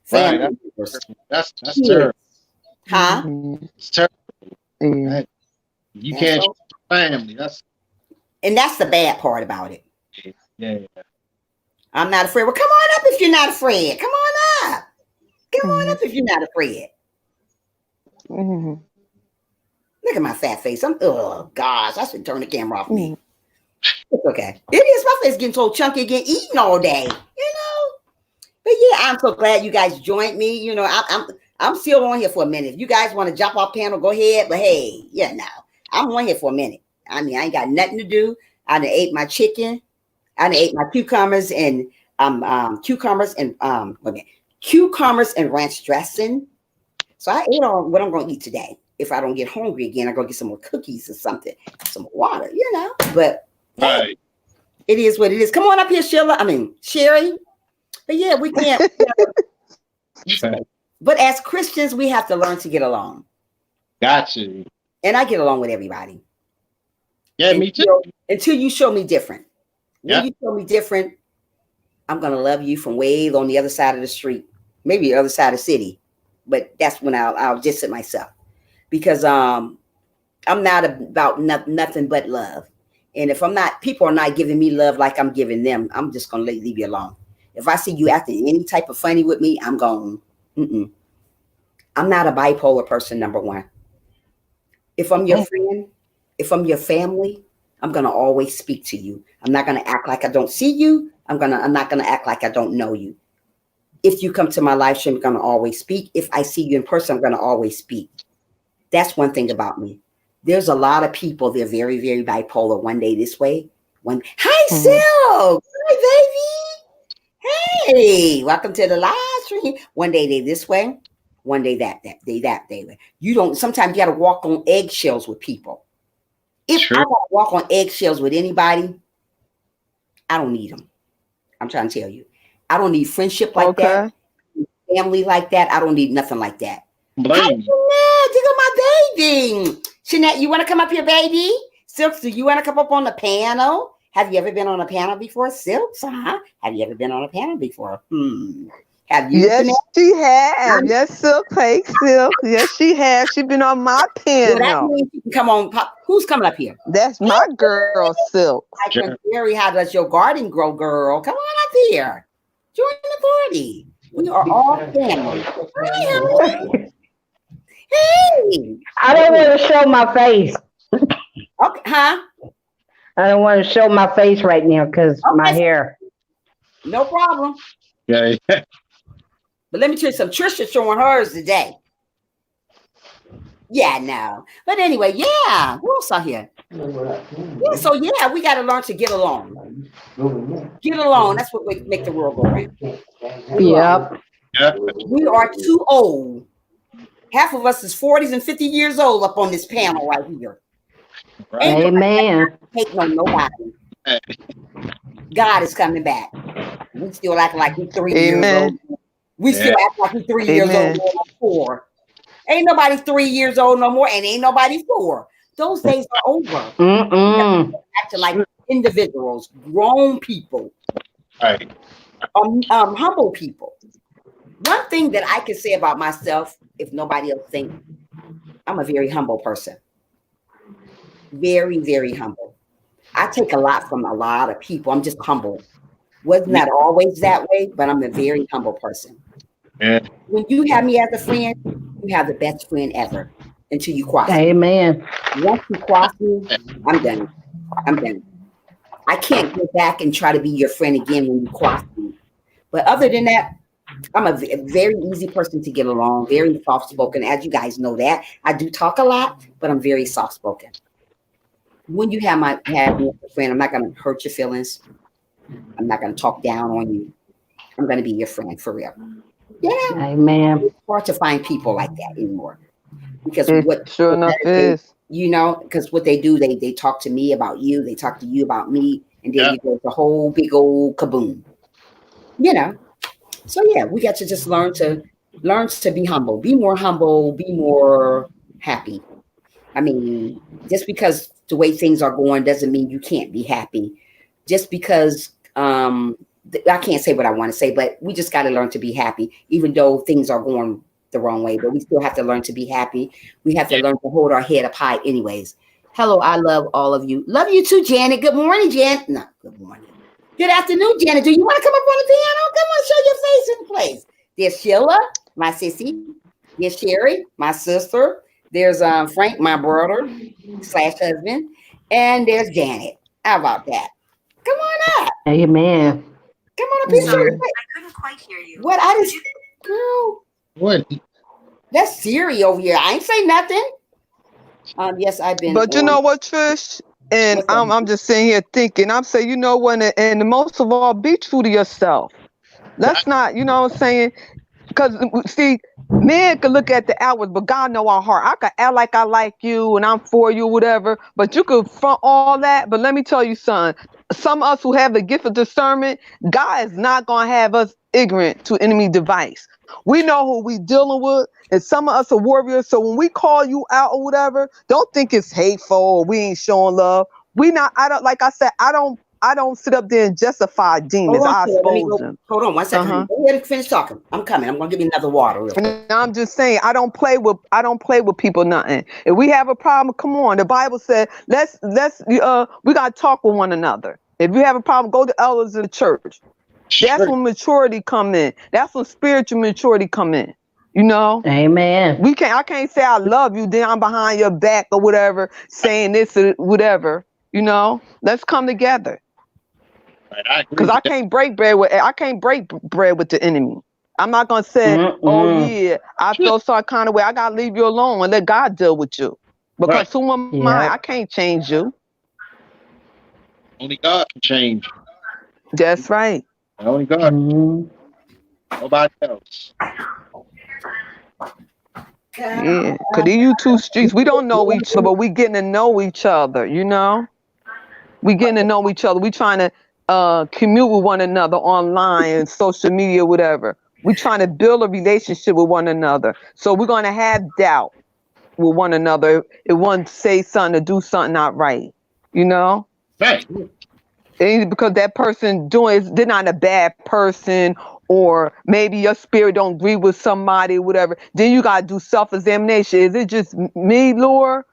Family Right, that's terrible. Huh? It's terrible. Yeah. You can't trust your family. And that's the bad part about it. Yeah. I'm not afraid. Well, come on up if you're not afraid. Come on up. Come on up if you're not afraid. Mm-hmm. Look at my fat face. Oh gosh, I should turn the camera off me. It's okay. It is. My face getting so chunky again, eating all day. But yeah, I'm so glad you guys joined me. I'm still on here for a minute. If you guys want to jump off panel, go ahead. But hey, I'm on here for a minute. I mean, I ain't got nothing to do. I done ate my chicken. I done ate my cucumbers and cucumbers and ranch dressing. So I ate all what I'm going to eat today. If I don't get hungry again, I'm going to get some more cookies or something, some water, But Right. It is what it is. Come on up here, Sherry. But yeah, we can't. But as Christians, we have to learn to get along. Gotcha. And I get along with everybody. Yeah, me too. Until you show me different. When you show me different, I'm going to love you from way on the other side of the street, maybe the other side of the city. But that's when I'll distance myself. Because I'm not about nothing but love. And if people are not giving me love like I'm giving them, I'm just going to leave you alone. If I see you acting any type of funny with me, I'm going, I'm not a bipolar person, number one. If I'm your friend, if I'm your family, I'm going to always speak to you. I'm not going to act like I don't see you. I'm not going to act like I don't know you. If you come to my live stream, I'm going to always speak. If I see you in person, I'm going to always speak. That's one thing about me. There's a lot of people, they're very, very bipolar. One day this way. Hi, Silk. Hi, baby. Hey, welcome to the live stream. One day they this way. One day that way. Sometimes you got to walk on eggshells with people. If I got to walk on eggshells with anybody, I don't need them. I'm trying to tell you. I don't need friendship like that. Family like that. I don't need nothing like that. Hi, Jeanette. Look at my baby. Jeanette, you want to come up here, baby? Silks, do you want to come up on the panel? Have you ever been on a panel before? Silks, huh? Have you ever been on a panel before? Have you? Yes, Jeanette? she has. Yes, Silk, hey, Silk. Yes, she has. She been on my Well, that panel. means you can come on. Who's coming up here? That's my girl, Silk. I can Jerry, how does your garden grow, girl? Come on up here. Join the party. We are all family. Hi, honey. Hey. I don't want to show my face. Okay, huh? I don't want to show my face right now because my Okay. hair. No problem. Okay. But let me tell you something. Trisha's showing hers today. Yeah, no. But anyway, yeah. Who else out here? Yeah, so yeah, we got to learn to get along. Get along. That's what make the world go round. Yep. Yeah. We are too old. Half of us is 40s and 50 years old up on this panel right here. Right. Amen. Take no nobody. God is coming back. We still act like we 3 years Amen. old. We still act like we 3 years Amen. old or 4. Ain't nobody 3 years old no more, and ain't nobody 4. Those days are over. Mm-mm. Acting like individuals, grown people, Right. humble people. One thing that I can say about myself, if nobody else thinks, I'm a very humble person. Very, very humble. I take a lot from a lot of people. I'm just humble. Wasn't that always that way, but I'm a very humble person. Yeah. When you have me as a friend, you have the best friend ever until you cross me. Amen. Once you cross me, I'm done. I'm done. I can't go back and try to be your friend again when you cross me. But other than that, I'm a very easy person to get along, very soft-spoken. As you guys know that. I do talk a lot, but I'm very soft-spoken. When you have me as a friend, I'm not going to hurt your feelings. I'm not going to talk down on you. I'm going to be your friend for real. Yeah. Amen. It's hard to find people like that anymore. Because It what sure enough is. you know, because what they do, they talk to me about you, they talk to you about me, and then you go the whole big old kaboom. You know. So yeah, we got to just learn to be humble, be more happy. I mean, just because the way things are going doesn't mean you can't be happy. Just because I can't say what I want to say, but we just got to learn to be happy, even though things are going the wrong way. But we still have to learn to be happy. We have to learn to hold our head up high, anyways. Hello, I love all of you. Love you too, Janet. Good morning, Janet. No, good morning. Good afternoon, Janet. Do you want to come up on the piano? Come on, show your face in place. There's Sheila, my sissy. There's Sherry, my sister. There's Frank, my brother / husband. And there's Janet. How about that? Come on up. Amen. Come on up here. Sorry, I couldn't quite hear you. What I just, girl, What? that's Siri over here. I ain't say nothing. Yes, I've been. But you know what, Trish? And What's that? I'm just sitting here thinking, I'm saying, you know what, and most of all, be true to yourself. Let's not, you know what I'm saying? Because see, men can look at the outward, but God know our heart. I can act like I like you and I'm for you, whatever, but you could front all that. But let me tell you, son, some of us who have the gift of discernment, God is not gonna have us ignorant to enemy device. We know who we dealing with, and some of us are warriors. So when we call you out or whatever, don't think it's hateful or we ain't showing love. We not. I don't. Like I said, I don't sit up there and justify demons. Hold on, I Sheila, let me expose go. them. Hold on 1 second. Uh-huh. Go ahead and finish talking. I'm coming. I'm gonna give you another water real quick. And I'm just saying, I don't play with people nothing. If we have a problem, come on. The Bible said, we gotta talk with one another. If you have a problem, go to elders in the church. That's when maturity come in. That's when spiritual maturity come in. You know? Amen. I can't say I love you, then I'm behind your back or whatever, saying this or whatever. You know? Let's come together. Because I can't break bread with the enemy. I'm not gonna say, oh yeah, I feel some kind of way. I gotta leave you alone and let God deal with you. Because who am I? I can't change you. Only God can change. That's right. Only God. Nobody else. Yeah, because you two streets, we don't know each other, but we getting to know each other, you know? We getting to know each other. We trying to commute with one another online and social media, whatever. We trying to build a relationship with one another. So we're going to have doubt with one another if one say something or do something not right, you know? Right. Because that person they're not a bad person or maybe your spirit don't agree with somebody, whatever. Then you gotta do self-examination. Is it just me, Lord,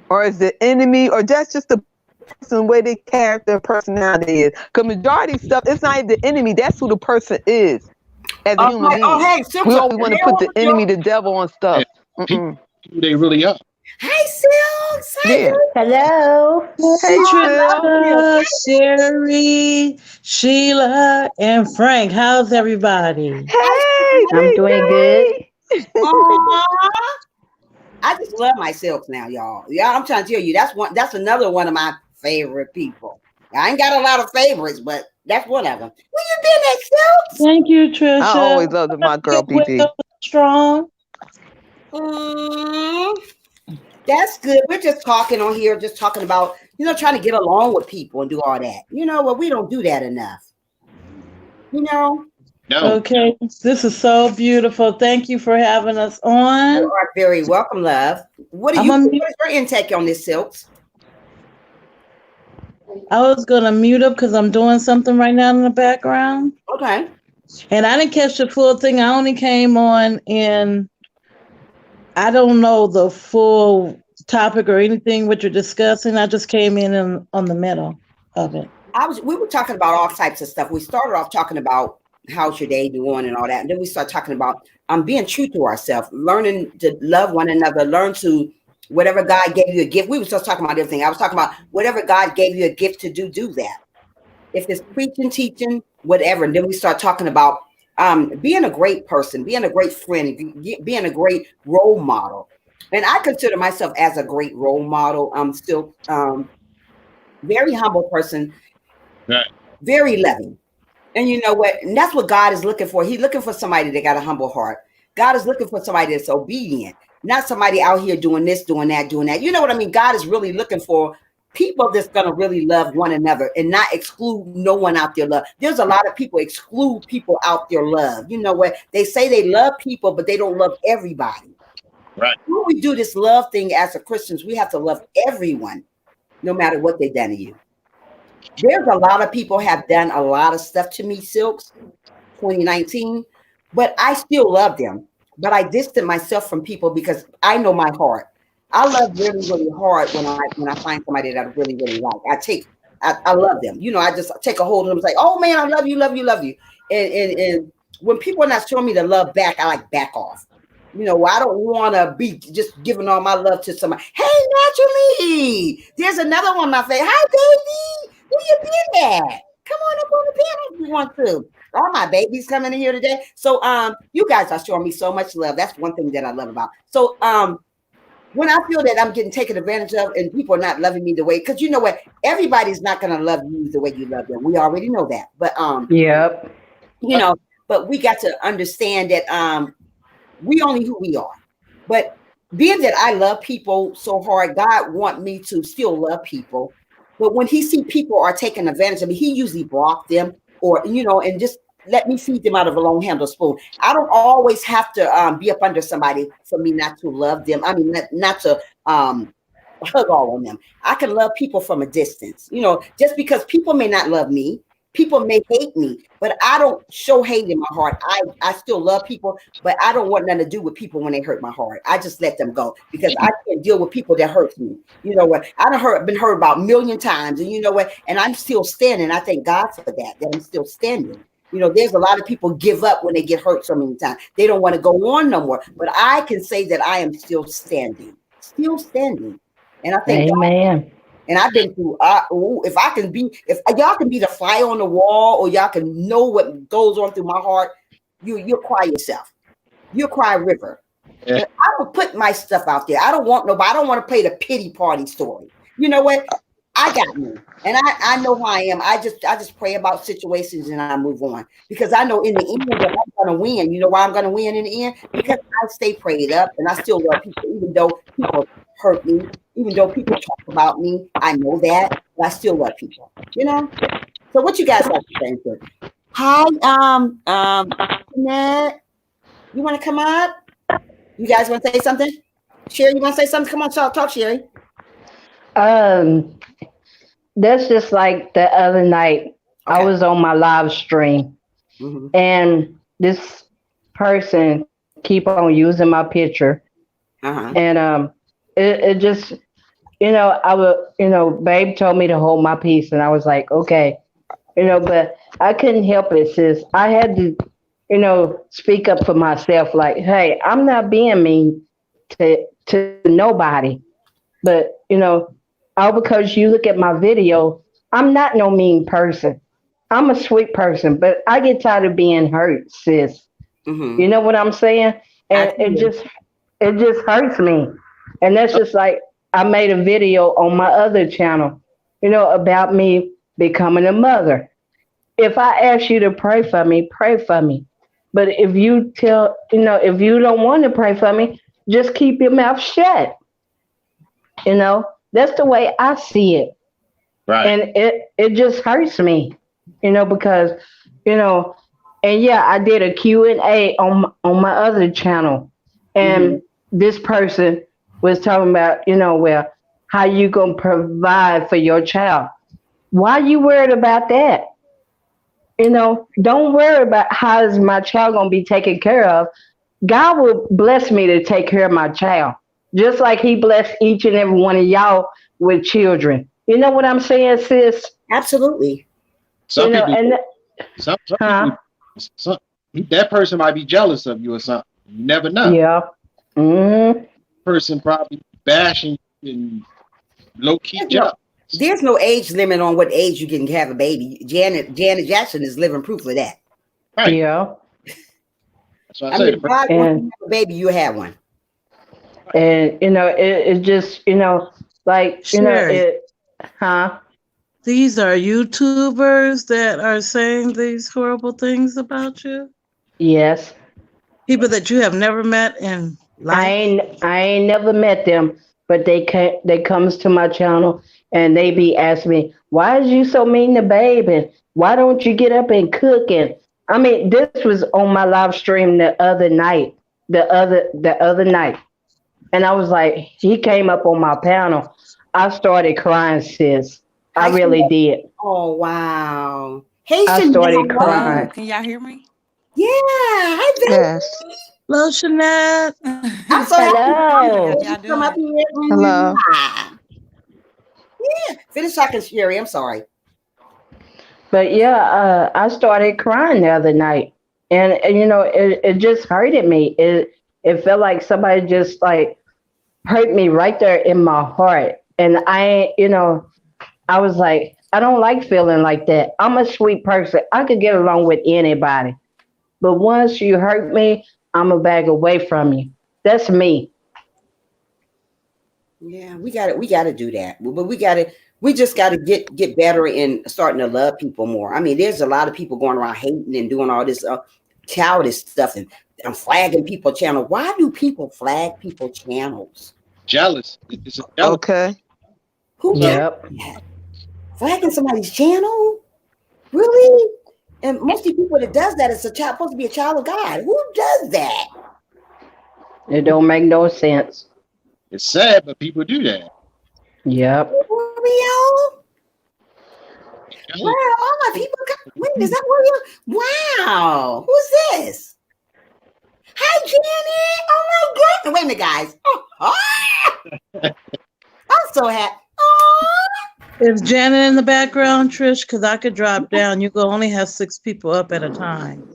or is the enemy, or that's just the person where their character and personality is? Because majority of stuff, it's not even the enemy. That's who the person is as a human being. Hey, Silk, We always want to put the enemy, the devil on stuff. People, who they really are. Hey, Silk. Yeah. Hello. Hey, Phil. Trisha, Sherry, Sheila, and Frank. How's everybody? Hey, I'm doing good. I just love my Silks now, y'all. Yeah, I'm trying to tell you, that's another one of my favorite people. I ain't got a lot of favorites, but that's one of them. Where you been at, Silks? Thank you, Trisha. I always loved my girl, BB. Well, strong. That's good. We're just talking on here, just talking about, trying to get along with people and do all that. You know what? We don't do that enough. No. Okay, this is so beautiful. Thank you for having us on. You are very welcome, love. What is your intake on this, Silks? I was gonna mute up because I'm doing something right now in the background. Okay. And I didn't catch the full thing. I only came on in, I don't know the full topic or anything what you're discussing. I just came in on the middle of it. We were talking about all types of stuff. We started off talking about how's your day doing and all that. And then we start talking about being true to ourselves, learning to love one another, learn to, whatever God gave you a gift. We were just talking about everything. I was talking about whatever God gave you a gift to do that. If it's preaching, teaching, whatever. And then we start talking about being a great person, being a great friend, being a great role model. And I consider myself as a great role model. I'm still very humble person, Right. very loving. And you know what? And that's what God is looking for. He's looking for somebody that got a humble heart. God is looking for somebody that's obedient, not somebody out here doing this, doing that, doing that. You know what I mean? God is really looking for people that's going to really love one another and not exclude no one out their love. There's a lot of people exclude people out their love. You know what? They say they love people, but they don't love everybody. Right. When we do this love thing as a Christians, we have to love everyone, no matter what they've done to you. There's a lot of people have done a lot of stuff to me, Silks, 2019, but I still love them. But I distant myself from people because I know my heart. I love really, really hard when I find somebody that I really, really like. I love them. I just take a hold of them and say, oh man, I love you, love you, love you. And when people are not showing me the love back, I like back off. I don't want to be just giving all my love to somebody. Hey, Naturally, there's another one, my favorite. Hi, baby. Where you been at? Come on up on the panel if you want to. All my babies coming in here today. So you guys are showing me so much love. That's one thing that I love about. So when I feel that I'm getting taken advantage of and people are not loving me the way, because you know what, everybody's not going to love you the way you love them. We already know that. But Yep. But we got to understand that we only who we are. But being that I love people so hard, God want me to still love people. But when he see people are taking advantage of me, he usually block them or, and just let me feed them out of a long handle spoon. I don't always have to be up under somebody for me not to love them. I mean, not to hug all on them. I can love people from a distance, just because people may not love me. People may hate me, but I don't show hate in my heart. I still love people, but I don't want nothing to do with people when they hurt my heart. I just let them go because I can't deal with people that hurt me. You know what? Been hurt about a million times, and you know what? And I'm still standing. I thank God for that I'm still standing. There's a lot of people give up when they get hurt so many times. They don't want to go on no more. But I can say that I am still standing. And I think Amen. And I've been through, if y'all can be the fly on the wall or y'all can know what goes on through my heart, you'll cry yourself. You'll cry a river. Yeah. I will put my stuff out there. I don't want nobody. I don't want to play the pity party story. You know what? I got me. And I know who I am. I just pray about situations and I move on. Because I know in the end that I'm going to win. You know why I'm going to win in the end? Because I stay prayed up and I still love people, even though people hurt me. Even though people talk about me, I know that, but I still love people, So what you guys like to say? Hi, Jeanette, you want to come up? You guys want to say something? Sherry, you want to say something? Come on, talk, Sherry. That's just like the other night. Okay. I was on my live stream Mhm. and this person keep on using my picture, Uh-huh. and it just, I would, babe told me to hold my peace, and I was like, okay, but I couldn't help it, sis. I had to, speak up for myself. Like, hey, I'm not being mean to nobody, but all because you look at my video, I'm not no mean person. I'm a sweet person, but I get tired of being hurt, sis. You Mhm. know what I'm saying? I And do. it just hurts me. And that's just like I made a video on my other channel, about me becoming a mother. If I ask you to pray for me, pray for me. But if you if you don't want to pray for me, just keep your mouth shut. That's the way I see it. Right. And it just hurts me, because, you know, and yeah, I did a Q&A on my other channel, Mhm. and this person was talking about, well, how you gonna provide for your child? Why you worried about that? Don't worry about how is my child gonna be taken care of. God will bless me to take care of my child, just like He blessed each and every one of y'all with children. You know what I'm saying, sis? Absolutely. Some people, And some people, huh? some that person might be jealous of you or something. You never know. Yeah. Hmm. Person probably bashing you and low key There's no, jealous. there's no age limit on what age you can have a baby. Janet Jackson is living proof of that. Right. Yeah. That's what I I say. mean, if God wants you to And have a baby, you have one. it just like Sherry, it. Huh? these are YouTubers that are saying these horrible things about you? Yes. People that you have never met in life? I ain't never met them, but they comes to my channel and they be asking me, why is you so mean to babe, and why don't you get up and cook? And I mean, this was on my live stream the other night, the other night, and I was like, he came up on my panel. I started crying, sis. I Hi, really Chanel. did. Oh, wow. Hey, I Chanel. started How are Hello, you? crying. can y'all hear me? Yeah. Hi, Yes. baby. Hello, Jeanette. I'm so happy to see you. How Hello. Baby, y'all come up doing? here. Hello. Yeah. Finish talking, Sherry. I'm sorry. But yeah, I started crying the other night, and it just hurted me. It felt like somebody just like hurt me right there in my heart, and I was like, I don't like feeling like that. I'm a sweet person. I could get along with anybody, but once you hurt me, I'm a back away from you. That's me. Yeah, we got to do that. But we just got to get better in starting to love people more. I mean, there's a lot of people going around hating and doing all this childish stuff and flagging people channel. Why do people flag people channels? Jealous. It's a jealous. Okay. Who does Yep. that? Flagging somebody's channel? Really? And most of the people that does that is supposed to be a child of God. Who does that? It don't make no sense. It's sad, but people do that. Yep. Real? Wow, Jealous. all my people. Wait, is that where you? Wow, who's this? Hi, Janet. Oh my goodness. Wait a minute, guys. I'm so happy. Oh, Is Janet in the background, Trish? Because I could drop down. You can only have 6 people up at a time.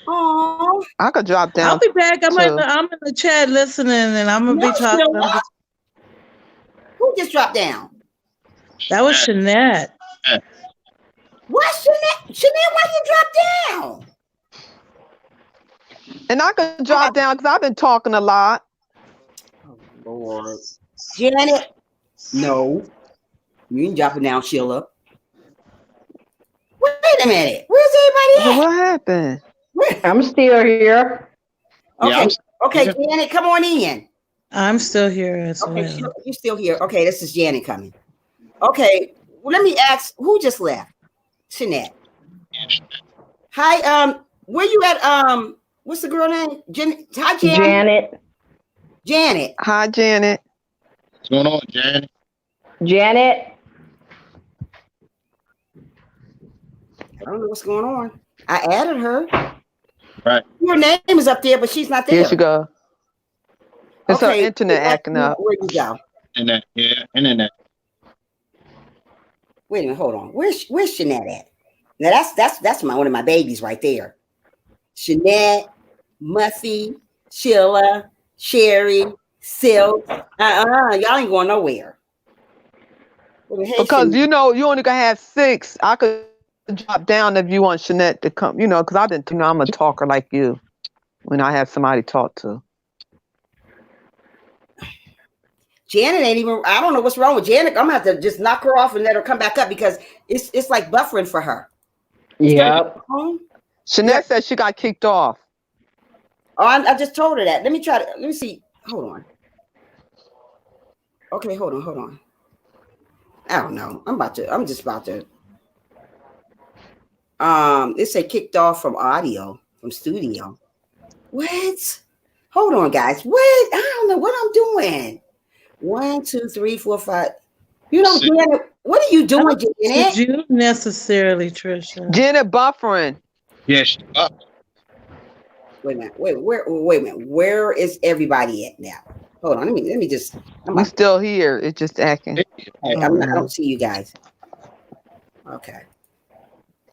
oh, I could drop I'll down be back. too. I'm in the chat listening, and I'm gonna no, be talking. Sheila. Who just dropped down? That was Shanette. What, Chanel? Chanel, why you drop down? And I could drop down because I've been talking a lot. Oh, Lord. Janet. No, you ain't dropping down, Sheila. Wait a minute. Where's everybody at? What happened? I'm still here. Okay, Yeah, okay, yeah. Janet, come on in. I'm still here as Okay, well. Sheila, you're still here. Okay, this is Janet coming. Okay, well, let me ask, who just left? Shanette. Hi, where you at? What's the girl name? Hi, Janet. Janet. Janet. Hi, Janet. What's going on, Janet? Janet. I don't know what's going on. I added her. Right. Your name is up there, but she's not there. Here she go. It's her internet let's acting see up. Where you go? Internet. Wait a minute, hold on. Where's Shanette at? Now that's one of my babies right there. Shanette, Muffy, Sheila, Sherry, Silk. Y'all ain't going nowhere. Well, hey, Because Shanette. you only gonna have 6. I could drop down if you want Shanette to come. Because I didn't. I'm a talker like you. When I have somebody to talk to. Janet ain't even. I don't know what's wrong with Janet. I'm gonna have to just knock her off and let her come back up because it's like buffering for her. Yep. Shanette said she got kicked off. Oh, I just told her that. Let me see. Hold on. Okay, hold on. I don't know. I'm just about to. It said kicked off from studio. What? Hold on, guys. What? I don't know what I'm doing. 1, 2, 3, 4, 5. Janet, what are you doing, Janet? Did you necessarily, Trisha? Janet buffering. Yes. Wait a minute. Wait a minute. Where is everybody at now? Hold on. Let me just. We still here. It's just acting. I don't see you guys. Okay.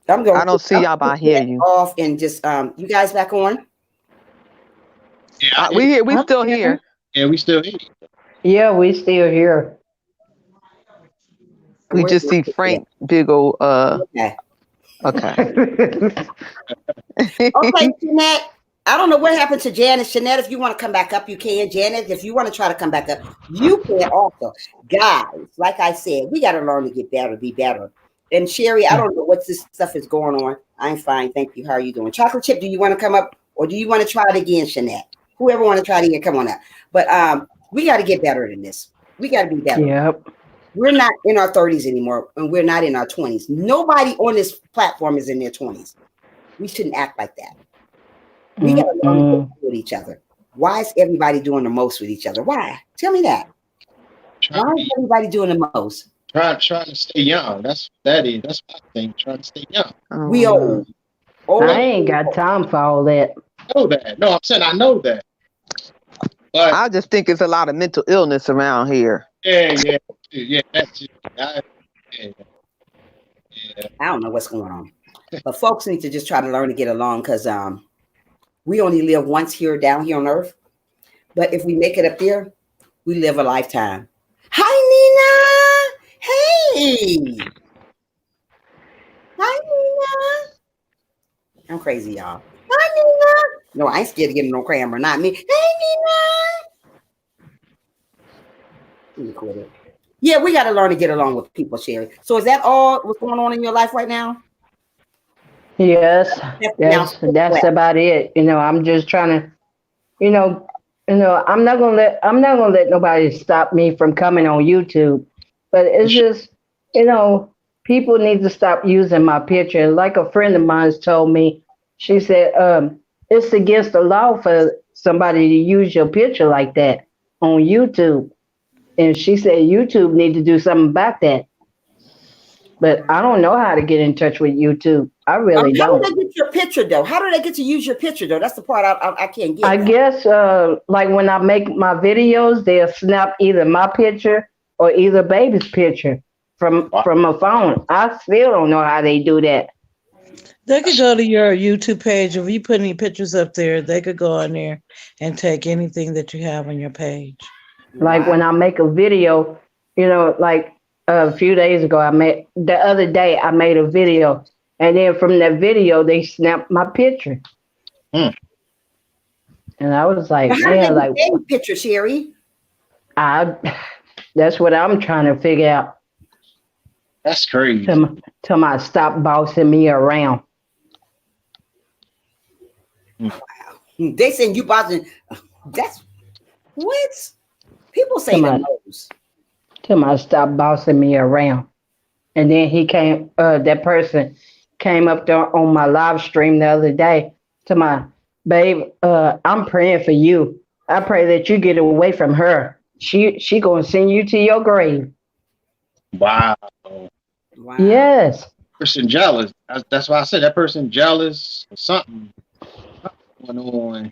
I'm going. I don't see y'all, but I hear you. Off and just you guys back on. Yeah. We here. We still here. Yeah, we still here. Yeah, we still here. We just see Frank big old. Okay. Okay. Okay, Jeanette. I don't know what happened to Janet. Jeanette, if you want to come back up, you can. Janet, if you want to try to come back up, you can also. Guys, like I said, we got to learn to get better, be better. And Sherry, I don't know what this stuff is going on. I'm fine. Thank you. How are you doing? Chocolate Chip, do you want to come up or do you want to try it again, Jeanette? Whoever want to try it again, come on up. But we got to get better than this. We got to be better. Yep. We're not in our 30s anymore, and we're not in our 20s. Nobody on this platform is in their 20s. We shouldn't act like that. We got to learn to with each other. Why is everybody doing the most with each other? Why? Tell me that. Why is everybody doing the most? Trying to stay young. That's my thing. Trying to stay young. We old. I ain't got time for all that. I know that. No, I'm saying I know that. But I just think it's a lot of mental illness around here. yeah, that's it. I don't know what's going on. But folks need to just try to learn to get along because we only live once down here on earth. But if we make it up there, we live a lifetime. Hi, Nina. Hey. Hi, Nina. I'm crazy, y'all. Hi, Nina. No, I ain't scared to get no camera. Not me. Hey, Nina. Yeah, we got to learn to get along with people, Sherry. So is that all what's going on in your life right now? Yes, that's about it. I'm just trying to, I'm not gonna let nobody stop me from coming on YouTube. But it's just, people need to stop using my picture. Like a friend of mine told me, she said, it's against the law for somebody to use your picture like that on YouTube. And she said YouTube need to do something about that. But I don't know how to get in touch with YouTube. I really don't. How do they get your picture, though? How do they get to use your picture, though? That's the part I can't get. I guess, like when I make my videos, they'll snap either my picture or either baby's picture from a phone. I still don't know how they do that. They could go to your YouTube page. If you put any pictures up there, they could go on there and take anything that you have on your page. Like when I make a video, like a few days ago, the other day I made a video, and then from that video they snapped my picture. And I was like, man, like picture, Sherry. That's what I'm trying to figure out. That's crazy. Till my stop bossing me around. Wow. They saying you bossing. That's what people say. Till my stop bossing me around. And then he came. That person came up there on my live stream the other day to my babe. I'm praying for you. I pray that you get away from her. She gonna send you to your grave. Wow. Wow. Yes. person jealous. That's why I said that person jealous or something going on.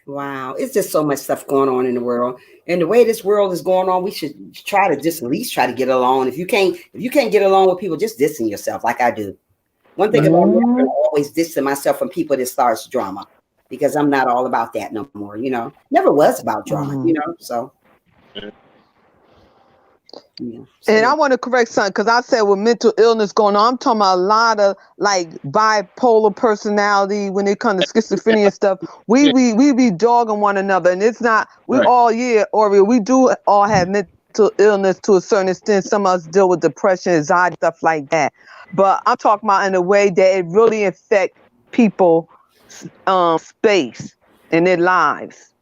Wow, it's just so much stuff going on in the world, and the way this world is going on, we should try to just at least try to get along. If you can't get along with people, just distance yourself, like I do. One thing about me, I'm always distance myself from people that starts drama, because I'm not all about that no more. You know, never was about drama. You know, so. Yeah. And I want to correct something because I said with mental illness going on, I'm talking about a lot of like bipolar personality when it comes to schizophrenia and stuff. We be dogging one another, and it's not. We Right. all Oriel. We do all have mental illness to a certain extent. Some of us deal with depression, anxiety, stuff like that. But I'm talking about in a way that it really affects people, space in their lives.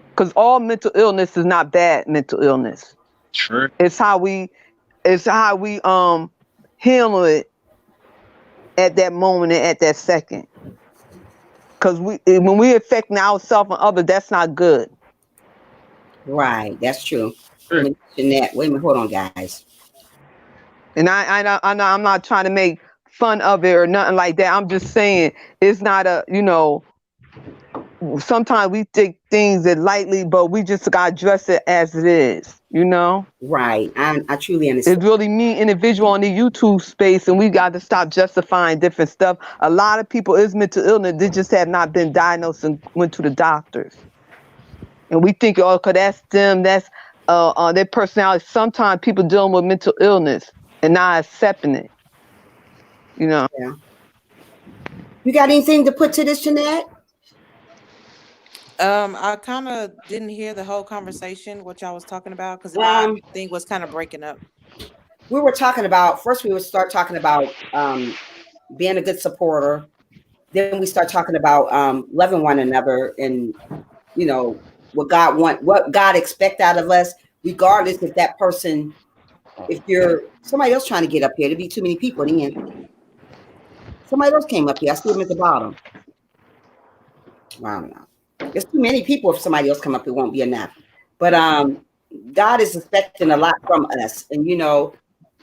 Because all mental illness is not bad mental illness. True. It's how we handle it at that moment and at that second. Because when we affecting ourselves and others, that's not good. Right, that's true. Sure. Jeanette, wait a minute, hold on, guys. And I'm not trying to make fun of it or nothing like that. I'm just saying it's not sometimes we take things that lightly, but we just gotta address it as it is, Right, I truly understand. It's really me individual on the YouTube space, and we got to stop justifying different stuff. A lot of people is mental illness, they just have not been diagnosed and went to the doctors. And we think, oh, cause that's them, that's their personality. Sometimes people dealing with mental illness and not accepting it. Yeah. You got anything to put to this, Jeanette? I kind of didn't hear the whole conversation, what y'all was talking about, because Um, my thing was kind of breaking up. We were talking about, first we would start talking about being a good supporter. Then we start talking about loving one another and, what God expect out of us, regardless if that person, if you're somebody else trying to get up here, there'd be too many people in. Somebody else came up here. I see them at the bottom. I don't know. There's too many people. If somebody else come up, it won't be enough. But God is expecting a lot from us, and and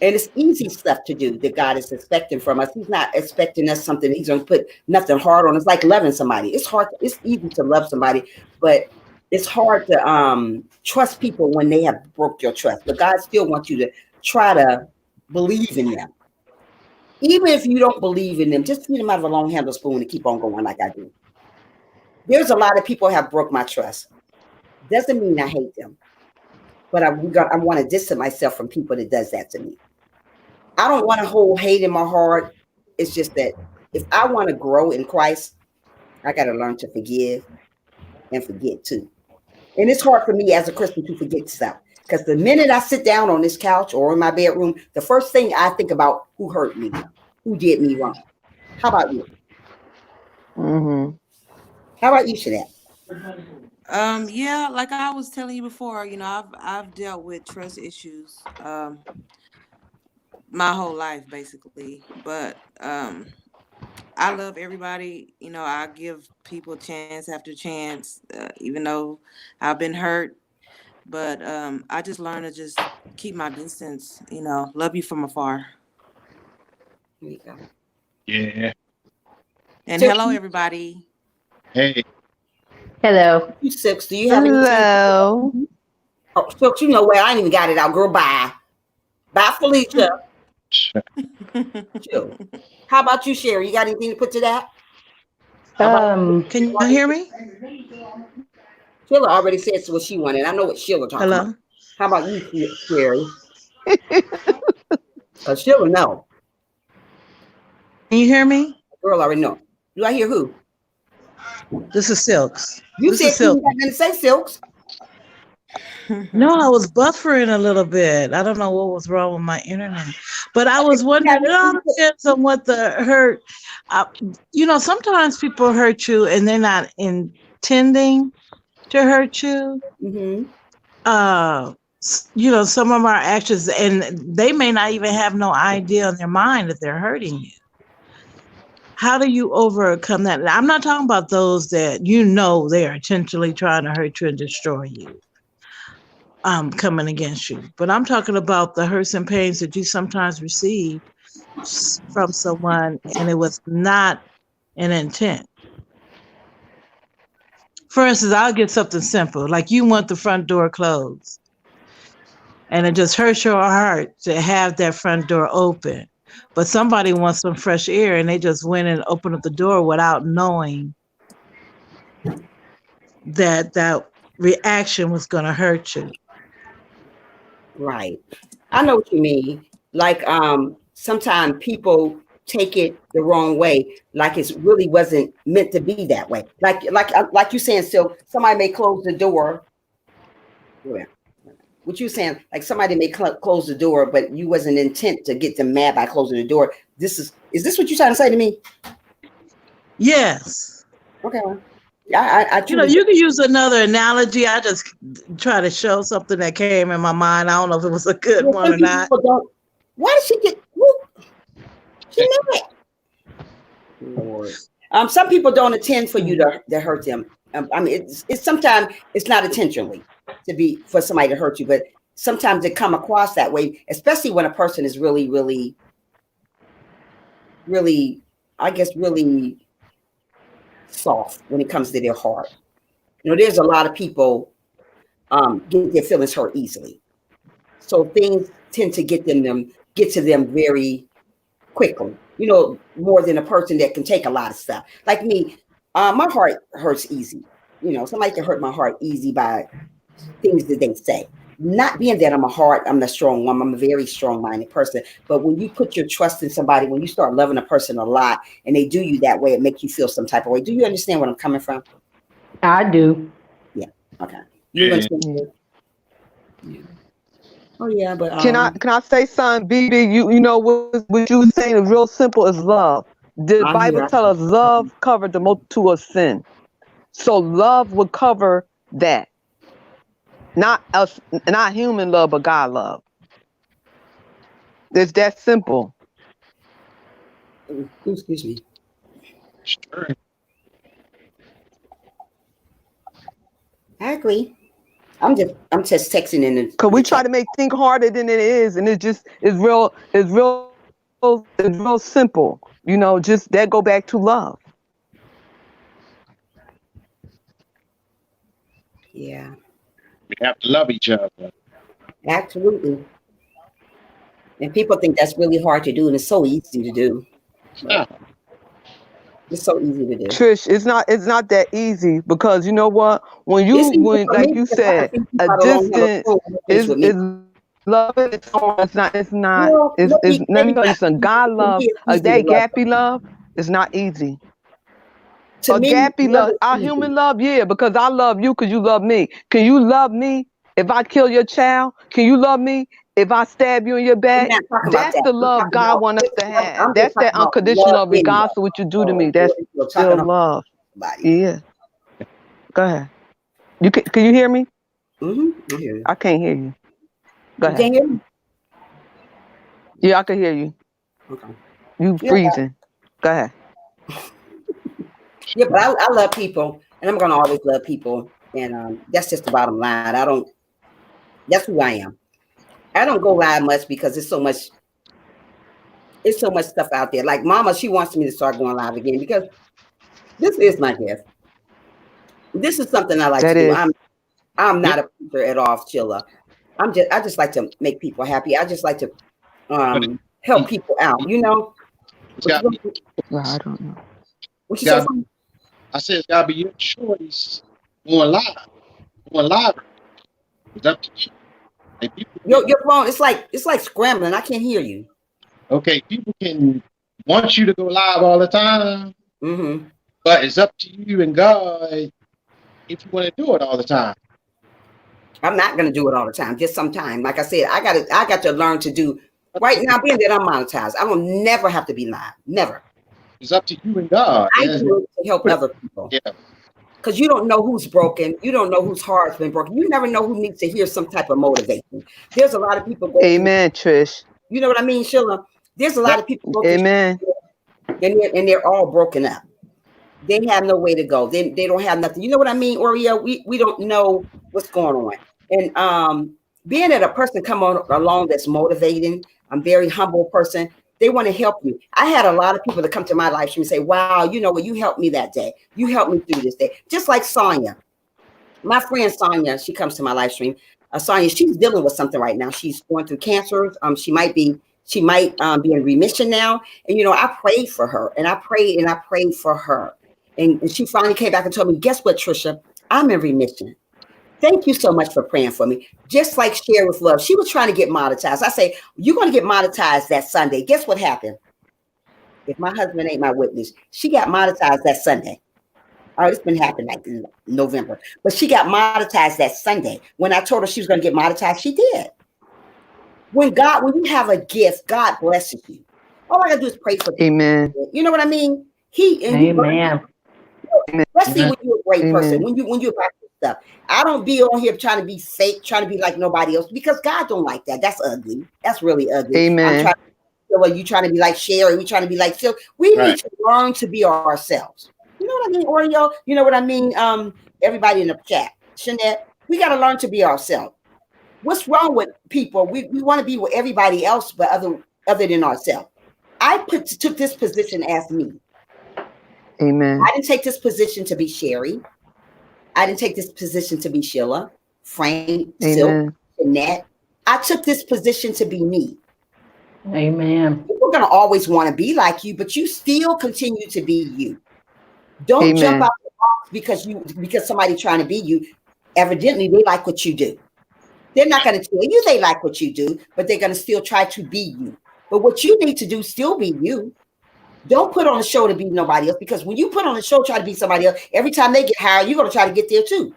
it's easy stuff to do that God is expecting from us. He's not expecting us something. He's gonna put nothing hard on us. Like loving somebody. It's hard. It's easy to love somebody, but it's hard to trust people when they have broke your trust. But God still wants you to try to believe in them. Even if you don't believe in them, just feed them out of a long handled spoon and keep on going like I do. There's a lot of people have broke my trust. Doesn't mean I hate them, but I want to distance myself from people that does that to me. I don't want to hold hate in my heart. It's just that if I want to grow in Christ, I got to learn to forgive and forget too. And it's hard for me as a Christian to forget stuff, because the minute I sit down on this couch or in my bedroom, the first thing I think about who hurt me, who did me wrong. How about you? Mm-hmm. How about you, Jeanette? Yeah, like I was telling you before, I've dealt with trust issues my whole life basically, but I love everybody. I give people chance after chance, even though I've been hurt. But I just learned to just keep my distance. Love you from afar. Here you go. Yeah. And So- hello, everybody. Hey. Hello. You Silks, do you have anything? Hello. Oh, Silks, I ain't even got it out, girl. Bye. Bye, Felicia. Chill. How about you, Sherry? You got anything to put to that? Can you hear me? Sheila already said what she wanted. I know what Sheila talking Hello? about. How about you, Sherry? Sheila, no. Can you hear me? Girl already know. Do I hear who? This is Silks. You This said is you Silks. got nothing to say, Silks. No, I was buffering a little bit. I don't know what was wrong with my internet, but I was wondering. It all depends on what the hurt. Sometimes people hurt you and they're not intending to hurt you. Mm-hmm. Some of our actions, and they may not even have no idea in their mind that they're hurting you. How do you overcome that? And I'm not talking about those that they are intentionally trying to hurt you and destroy you, coming against you. But I'm talking about the hurts and pains that you sometimes receive from someone and it was not an intent. For instance, I'll get something simple, like you want the front door closed. And it just hurts your heart to have that front door open. But somebody wants some fresh air and they just went and opened up the door without knowing that reaction was going to hurt you. Right. I know what you mean. Like sometimes people take it the wrong way, like it really wasn't meant to be that way. Like you saying, so somebody may close the door. Yeah. What you saying, like somebody may close the door, but you wasn't intent to get them mad by closing the door. Is this what you're trying to say to me? Yes. Okay. I You know, you can use another analogy. I just try to show something that came in my mind. I don't know if it was a good one or not. Why did she get? She knew it. Lord. Some people don't intend for you to hurt them. I mean, it's sometimes it's not intentionally for somebody to hurt you, but sometimes it come across that way, especially when a person is really, really, really, I guess, really soft when it comes to their heart. You know, there's a lot of people get their feelings hurt easily, so things tend to get to them very quickly. You know, more than a person that can take a lot of stuff. Like me, my heart hurts easy. You know, somebody can hurt my heart easy by things that they say. Not being that I'm a strong woman, I'm a very strong-minded person. But when you put your trust in somebody, when you start loving a person a lot and they do you that way, it makes you feel some type of way. Do you understand where I'm coming from? I do. Yeah. Okay. Yeah. Yeah. Oh yeah, but Can I say something, BB? You know what you were saying is real simple as love. The Bible tells us love covered the multitude of sin. So love would cover that. Not human love, but God love. It's that simple. Excuse me. Sure. I agree. I'm just texting in the Cause we try to make things harder than it is, and it's real simple. You know, just that go back to love. Yeah. We have to love each other. Absolutely. And people think that's really hard to do, and it's so easy to do. Yeah. It's so easy to do. Trish, it's not that easy, because you know what? When like you said, a distance is love. It's not. Let me tell you something. God love, that gappy love is not easy. Gappy love, our human love, yeah, because I love you because you love me. Can you love me if I kill your child? Can you love me if I stab you in your back? That's the love God wants us to have. That's that unconditional, regardless of what you do to me. That's still love. Yeah. Go ahead. Can you hear me? Mm-hmm. I can't hear you. Go ahead. You can't hear me? Yeah, I can hear you. Okay. You freezing. Go ahead. Yeah, but I love people, and I'm gonna always love people, and that's just the bottom line. That's who I am. I don't go live much because it's so much stuff out there. Like Mama, she wants me to start going live again because this is my gift. This is something I like to do. I'm not a preacher at all, Chilla. I just like to make people happy. I just like to help people out, you know. I don't know. What you say? I said it's gotta be your choice going live. It's up to you. Your phone, it's like scrambling. I can't hear you. Okay, people can want you to go live all the time, but it's up to you and God if you want to do it all the time. I'm not gonna do it all the time, just sometime. Like I said, I got to learn to do right now, being that I'm monetized. I will never have to be live. Never. It's up to you and God. I do it to help other people. Yeah. Because you don't know who's broken. You don't know whose heart's been broken. You never know who needs to hear some type of motivation. There's a lot of people. Amen, Trish. You know what I mean, Sheila? There's a lot of people. Amen. And they're all broken up. They have no way to go. They don't have nothing. You know what I mean, Oreo? We don't know what's going on. And being that a person come on along that's motivating, I'm a very humble person. They want to help you. I had a lot of people that come to my live stream and say, wow, you know what, you helped me that day. You helped me through this day. Just like Sonia. My friend Sonia, she comes to my live stream. Sonia, she's dealing with something right now. She's going through cancer. She might be in remission now. And I prayed for her, and I prayed for her. And she finally came back and told me, guess what, Trisha? I'm in remission. Thank you so much for praying for me. Just like Share with Love. She was trying to get monetized. I say, you're going to get monetized that Sunday. Guess what happened? If my husband ain't my witness, she got monetized that Sunday. All right, it's been happening like in November. But she got monetized that Sunday. When I told her she was going to get monetized, she did. When you have a gift, God blesses you. All I got to do is pray for you. Amen. You know what I mean? Amen. Especially when you're a great person, when you're about this stuff. I don't be on here trying to be fake, trying to be like nobody else, because God don't like that. That's ugly. That's really ugly. Amen. You trying to be like Sherry, we trying to be like Phil. We need to learn to be ourselves. You know what I mean, Oreo? You know what I mean? Everybody in the chat. Shanette, we got to learn to be ourselves. What's wrong with people? We want to be with everybody else, but other than ourselves. I took this position as me. Amen. I didn't take this position to be Sherry. I didn't take this position to be Sheila, Frank, Silk, Jeanette. I took this position to be me. Amen. People are going to always want to be like you, but you still continue to be you. Don't jump out the box because somebody trying to be you. Evidently, they like what you do. They're not going to tell you they like what you do, but they're going to still try to be you. But what you need to do, still be you. Don't put on a show to be nobody else, because when you put on a show, try to be somebody else, every time they get hired, you're going to try to get there too.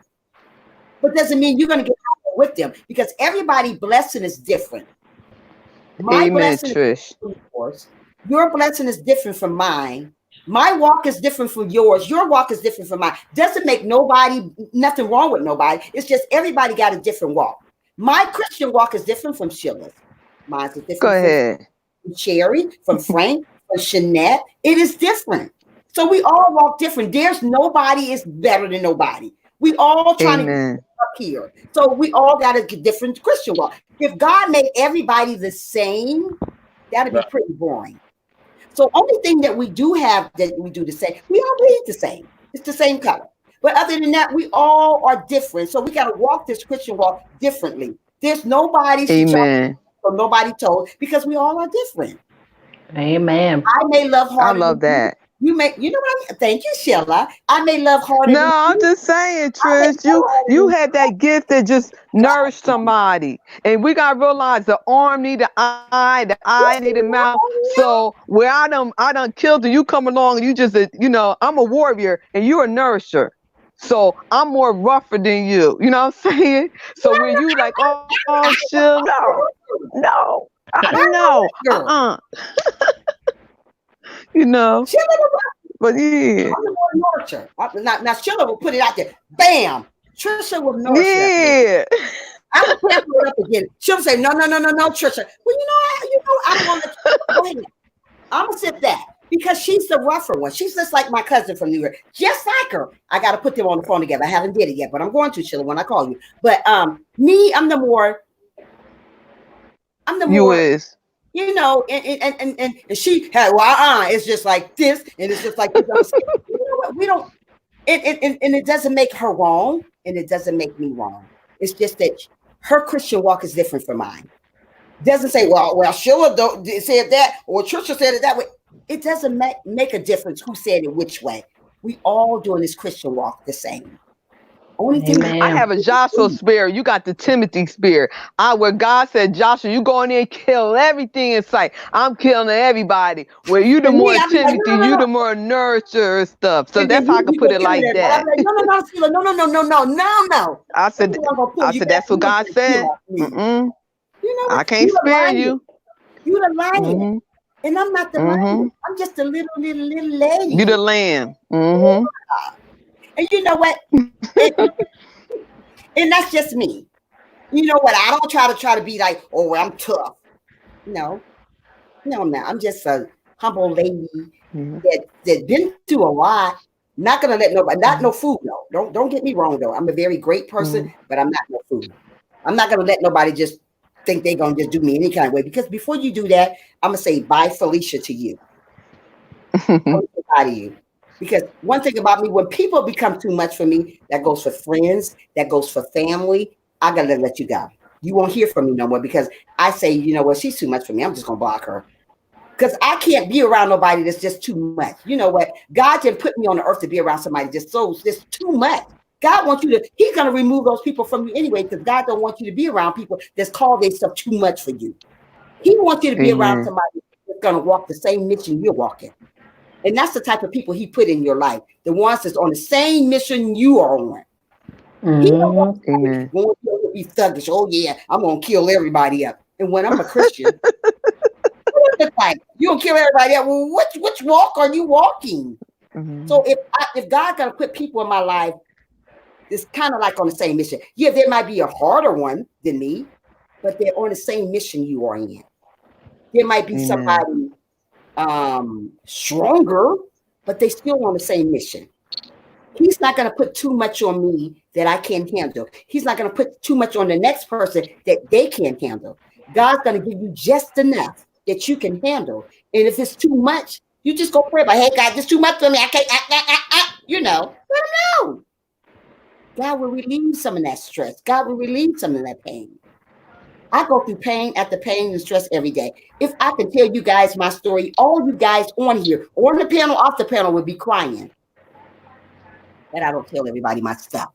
But doesn't mean you're going to get hired with them, because everybody's blessing is different. My blessing is different, of course. Your blessing is different from mine. My walk is different from yours. Your walk is different from mine. Doesn't make nothing wrong with nobody. It's just everybody got a different walk. My Christian walk is different from Sheila's. Mine's is different. Go ahead. From Cherry, from Frank, from Shanette. It is different. So we all walk different. There's nobody is better than nobody. We all trying to get up here. So we all got a different Christian walk. If God made everybody the same, that'd be pretty boring. So only thing that we do have that we do the same, we all bleed the same. It's the same color. But other than that, we all are different. So we got to walk this Christian walk differently. There's nobody or nobody told, because we all are different. Amen. I may love harder. I love that. You know what I mean? Thank you, Sheila. I may love harder. No, I'm just saying, Trish, you had that gift that just nourished somebody. And we gotta realize the arm need an eye, the eye need a mouth. So where I done killed you, you come along and you just I'm a warrior and you're a nourisher. So I'm more rougher than you. You know what I'm saying? So when you like, oh Sheila, no. But yeah. Now Sheila will put it out there. Bam. Trisha will nurture. Yeah. I will put it up again. She'll say, no, Trisha. Well, I don't want to. Go ahead. I'm gonna sit back because she's the rougher one. She's just like my cousin from New York, just like her. I got to put them on the phone together. I haven't did it yet, but I'm going to, Sheila, when I call you. But me, I'm the more. You is. And she had, it's just like this, and it's just like this. We don't, and it doesn't make her wrong, and it doesn't make me wrong. It's just that her Christian walk is different from mine. Doesn't say, well, Sheila said that, or Trisha said it that way. It doesn't make a difference who said it which way. We all doing this Christian walk the same. Only thing I have a Joshua spirit. You got the Timothy spirit. Where God said, Joshua, you go in there and kill everything in sight. I'm killing everybody. Where you the more Timothy, you the more nourisher and stuff. So that's how I can put it like that. No. I said that's what God said. I can't spare you. You the lion. And I'm not the lion. I'm just a little lady. You the lamb. Mm-hmm. And you know what? And that's just me. You know what? I don't try to be like, oh, I'm tough. No, I'm not. I'm just a humble lady that been through a lot. Not gonna let nobody, not no food, no. Don't get me wrong though. I'm a very great person, but I'm not no food. I'm not gonna let nobody just think they're gonna just do me any kind of way. Because before you do that, I'm gonna say bye, Felicia, to you. I'm gonna say bye to you. Because one thing about me, when people become too much for me, that goes for friends, that goes for family, I gotta let you go. You won't hear from me no more because I say, you know what, she's too much for me. I'm just gonna block her. Because I can't be around nobody that's just too much. You know what? God didn't put me on the earth to be around somebody just too much. God wants you to, he's going to remove those people from you anyway, because God don't want you to be around people that's called themselves too much for you. He wants you to be around somebody that's going to walk the same mission you're walking. And that's the type of people he put in your life. The ones that's on the same mission you are on. He don't want you to be thuggish. Oh yeah, I'm going to kill everybody up. And when I'm a Christian, like you don't kill everybody else. Well, which walk are you walking? So if God gonna put people in my life, it's kind of like on the same mission. Yeah, there might be a harder one than me, but they're on the same mission you are in. There might be somebody stronger, but they still on the same mission. He's not gonna put too much on me that I can't handle. He's not gonna put too much on the next person that they can't handle. God's gonna give you just enough that you can handle. And if it's too much, you just go pray about, hey, God, this too much for me. I can't, you know, let him know. God will relieve some of that stress. God will relieve some of that pain. I go through pain after pain and stress every day. If I can tell you guys my story, all you guys on here, on the panel, off the panel, would be crying. But I don't tell everybody my stuff.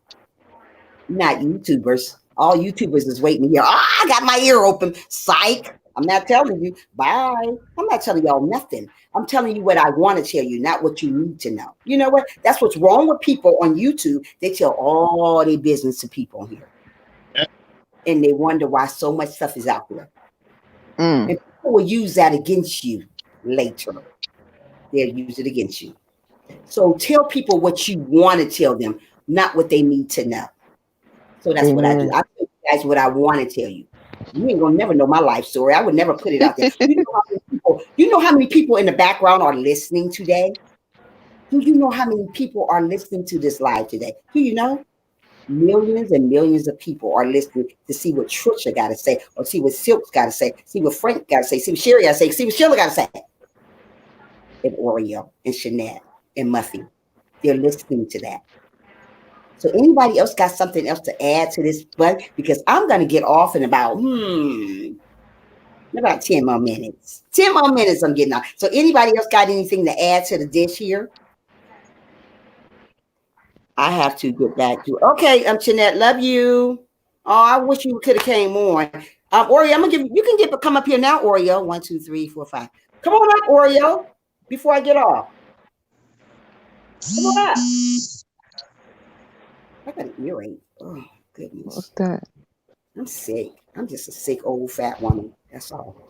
Not YouTubers. All YouTubers is waiting here. I got my ear open. Psych. I'm not telling you. Bye. I'm not telling y'all nothing. I'm telling you what I want to tell you, not what you need to know. You know what? That's what's wrong with people on YouTube. They tell all their business to people here. Yeah. And they wonder why so much stuff is out there. And people will use that against you later. They'll use it against you. So tell people what you want to tell them, not what they need to know. So that's what I do. I tell you guys what I want to tell you. You ain't gonna never know my life story. I would never put it out there. You know how many people in the background are listening today? Do you know how many people are listening to this live today? Do you know? Millions and millions of people are listening to see what Trisha got to say, or see what Silk's got to say, see what Frank got to say, see what Sherry got to say, see what Sheila got to say. And Oreo and Shanette and Muffy. They're listening to that. So anybody else got something else to add to this? But because I'm going to get off in about 10 more minutes. 10 more minutes I'm getting off. So anybody else got anything to add to the dish here? I have to get back to okay. Jeanette, love you. Oh, I wish you could have came on. Oreo, I'm gonna give you can come up here now, Oreo. 1, 2, 3, 4, 5. Come on up, Oreo, before I get off. Come on up. I got an earache. Oh, goodness. What's that? I'm sick. I'm just a sick old fat woman. That's all.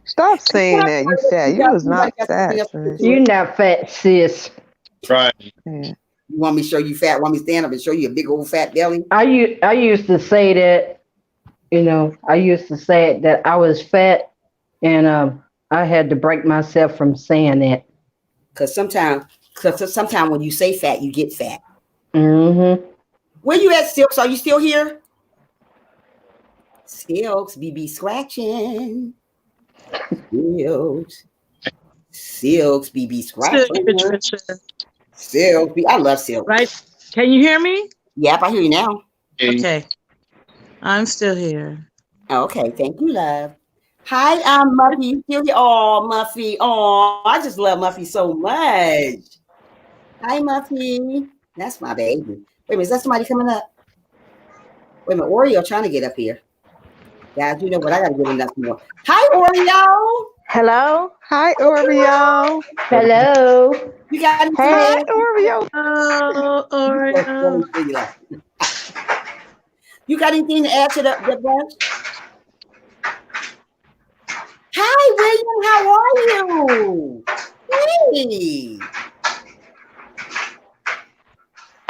Stop saying that. You fat. You was not fat. You're not fat, sis. Right. Yeah. You want me to show you fat? Want me to stand up and show you a big old fat belly? I used to say that, I used to say that I was fat, and I had to break myself from saying that. Because sometimes when you say fat, you get fat. Mm-hmm. Where you at, Silks? Are you still here? Silks, BB scratching. Silks, BB scratching. Silks, I love Silks. Right? Can you hear me? Yep, I hear you now. Okay. I'm still here. Okay, thank you, love. Hi, Muffy. You still here? Oh, Muffy. Oh, I just love Muffy so much. Hi, Muffy. That's my baby. Wait a minute, is that somebody coming up? Wait a minute, Oreo trying to get up here. Guys, you know what? I gotta get enough more. Hi, Oreo. Hello. Hi, Oreo. Hello. You got anything? Hey, Oreo. Oh, Oreo. You got anything to add to the bunch? Hi, William. How are you? Hey.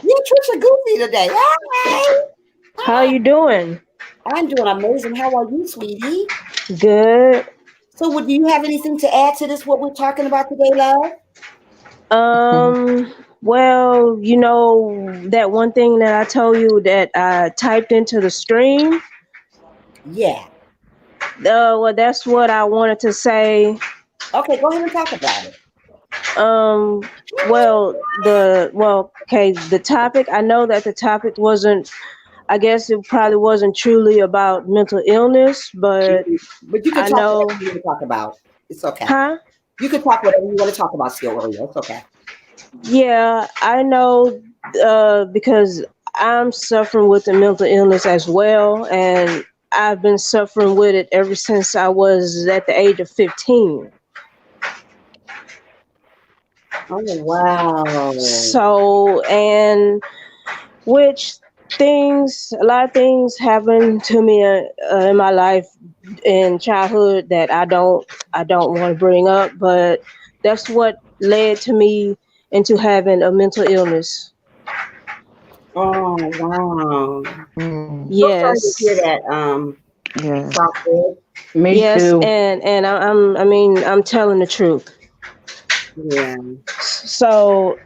You're Trisha Goofy today. Hey. How you doing? I'm doing amazing. How are you, sweetie? Good. So, do you have anything to add to this, what we're talking about today, love? Well, that one thing that I told you that I typed into the stream? Yeah. well, that's what I wanted to say. Okay, go ahead and talk about it. Okay, the topic, I know that the topic wasn't, I guess it probably wasn't truly about mental illness, but But you can I talk know, whatever you want to talk about. It's okay. huh? You can talk whatever you want to talk about still, Oreo. It's okay. Yeah, I know, because I'm suffering with a mental illness as well, and I've been suffering with it ever since I was at the age of 15. Oh wow. So, and which a lot of things happened to me in my life in childhood that I don't want to bring up, but that's what led to me into having a mental illness. Oh wow. So sorry to hear Yes. that, Yeah. Chocolate. Me Yes, too. and I'm telling the truth. Yeah. So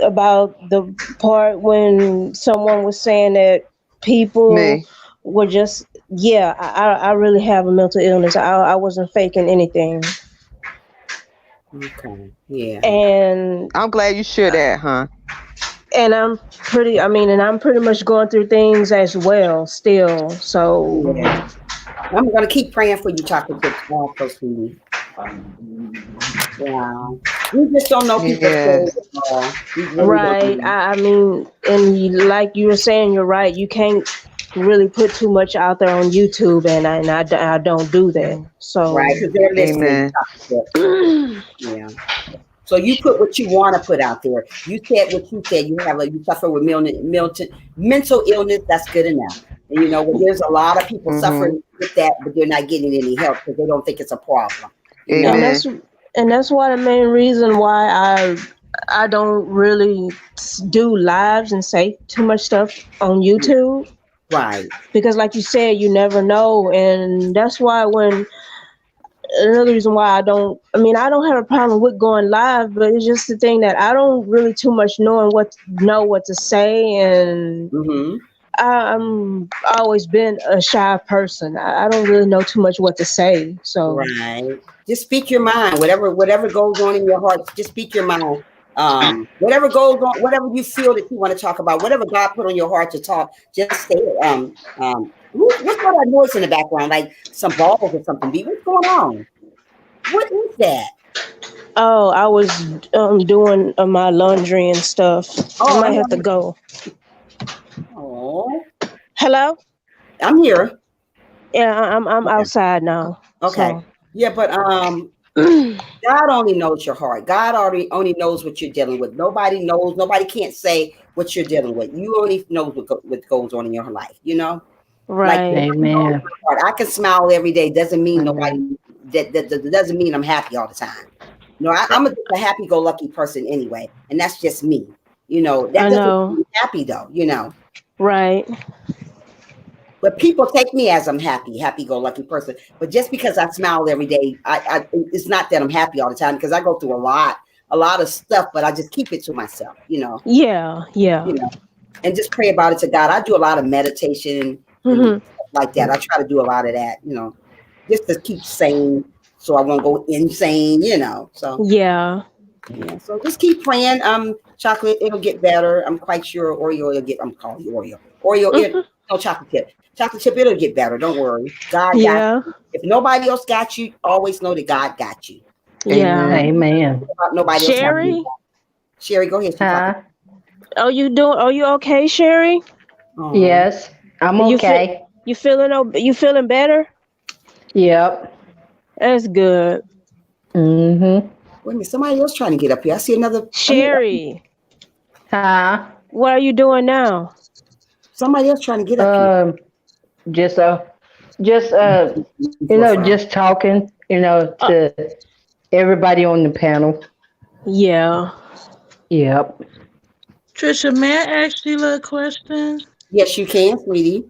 about the part when someone was saying that people Me. were just, yeah, I really have a mental illness. I wasn't faking anything. Okay. Yeah. And I'm glad you shared that, huh? I'm pretty much going through things as well still. So Yeah. I'm gonna keep praying for you, Chocolate Chip, also, sweetie. Wow. We just don't know people's Yes. stories at all. We really right, don't. I mean, and like you were saying, you're right. You can't really put too much out there on YouTube, and I don't do that. So Right, because they're listening. Amen. Chocolate Chip. Yeah. So you put what you want to put out there. You said what you said. You suffer with mental illness. That's good enough. And you know, there's a lot of people suffering with that, but they're not getting any help because they don't think it's a problem. You know? Amen. and that's why the main reason why I don't really do lives and say too much stuff on YouTube, Right. because like you said, you never know. And that's why another reason why I don't have a problem with going live, but it's just the thing that I don't really too much know what to say. And Mm-hmm. I'm always been a shy person. I don't really know too much what to say. So Right. Just speak your mind. Whatever goes on in your heart, just speak your mind. Whatever goes on, whatever you feel that you want to talk about, whatever God put on your heart to talk, just say it. What's all that noise in the background? Like some balls or something. B, what's going on? What is that? oh, I was doing my laundry and stuff. Oh, I might have to go. Oh, Hello? I'm here. Yeah, I'm Okay. outside now. Okay. Yeah, but God only knows your heart. God only knows what you're dealing with. Nobody knows. Nobody can't say what you're dealing with. You only know what goes on in your life. You know, like Right. Amen. I can smile every day. Doesn't mean nobody. That doesn't mean I'm happy all the time. You know, I'm a happy-go-lucky person anyway, and that's just me. You know, that I doesn't know. mean I'm happy though. You know. Right. But people take me as I'm happy-go-lucky person. But just because I smile every day, it's not that I'm happy all the time, because I go through a lot of stuff, but I just keep it to myself, you know. Yeah. Yeah. You know, and just pray about it to God. I do a lot of meditation and Mhm. stuff like that. I try to do a lot of that, you know, just to keep sane, so I won't go insane, you know. So Yeah. yeah, so just keep praying. Chocolate, it'll get better. I'm quite sure Oreo will get. I'm calling you Oreo. No, Chocolate Chip. Chocolate Chip, it'll get better. Don't worry. God got Yeah. you. If nobody else got you, always know that God got you. Yeah. Amen. Nobody else. Sherry? Sherry, go ahead. Huh? Are you okay, Sherry? Oh. Yes, I'm You okay. You feeling better? Yep. That's good. Mm-hmm. Wait a minute, somebody else trying to get up here. I see another. Sherry, Huh? what are you doing now? Somebody else trying to get up here. Just just talking, to everybody on the panel. Yeah. Yep. Trisha, may I ask Sheila a question? Yes, you can, sweetie.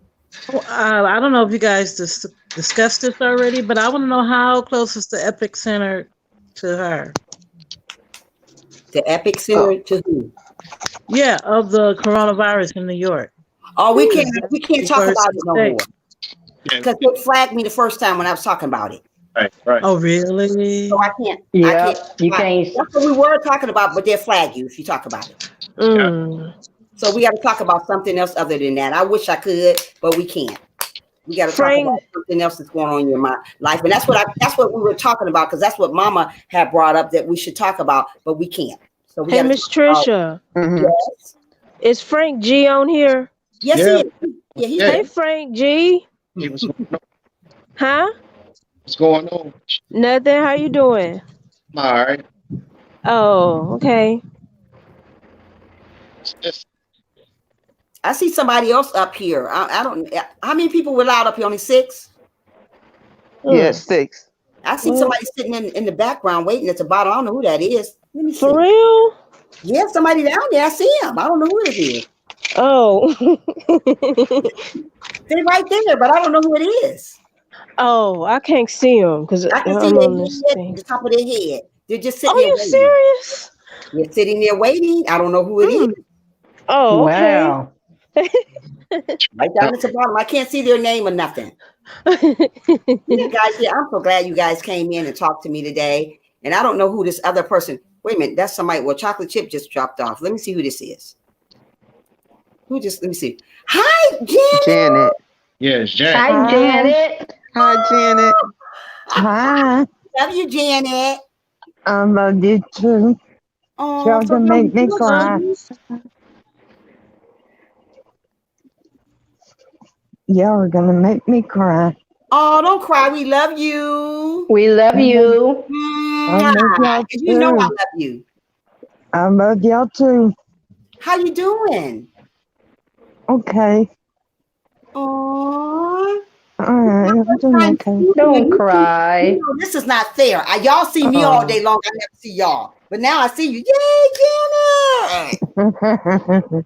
I don't know if you guys discussed this already, but I want to know how close is the Epic Center to her? The Epic Center to who? Yeah, of the coronavirus in New York. Oh, we can't talk about it no more. Yeah, because they flagged me the first time when I was talking about it. right. Oh, really? So I can't. Yeah, you I- can't. That's what we were talking about, but they'll flag you if you talk about it. Mm. So we got to talk about something else other than that. I wish I could, but we can't. We got to talk Frank- about something else that's going on in your life, and that's what we were talking about, because that's what Mama had brought up that we should talk about, but we can't. So we Hey, gotta Miss talk about- Trisha, Mhm. Yes, is Frank G on here? yes, Yeah. he is. Yeah, he's Yeah. Hey, Frank G. Hey, Huh? what's going on? Nothing. How you doing? All right. Oh, okay. It's- I see somebody else up here. I don't. How many people were allowed up here? Only 6. Yeah, 6. I see Well- somebody sitting in the background waiting at the bottom. I don't know who that is. Let me see. For real? Yeah, somebody down there. I see him. I don't know who it is. Oh. They're right there, but I don't know who it is. Oh, I can't see them because I can I'm see on their this head, thing. the top of their head. They're just sitting Oh, there you waiting. serious? They're sitting there waiting. I don't know who it is. Oh, okay. Wow. Right down at the bottom. I can't see their name or nothing. Yeah, guys, yeah, I'm so glad you guys came in and talked to me today. And I don't know who this other person. Wait a minute, that's somebody. Well, chocolate chip just dropped off. Let me see who this is. Let me see. Hi, Janet. Janet. Yeah, it's Jack. Hi, Janet. Hi, Janet. Hi. Love you, Janet. I love you too. Oh, Y'all so gonna make me good. cry. Y'all are gonna make me cry. Oh, don't cry. We love you. We love you. I love y'all And you know I too. love you. I love y'all too. How you doing? Okay. Oh, All right. I'm doing okay. Don't cry. This is not fair. Y'all see me all day long. I never see y'all. But now I see you. Yay, Janet!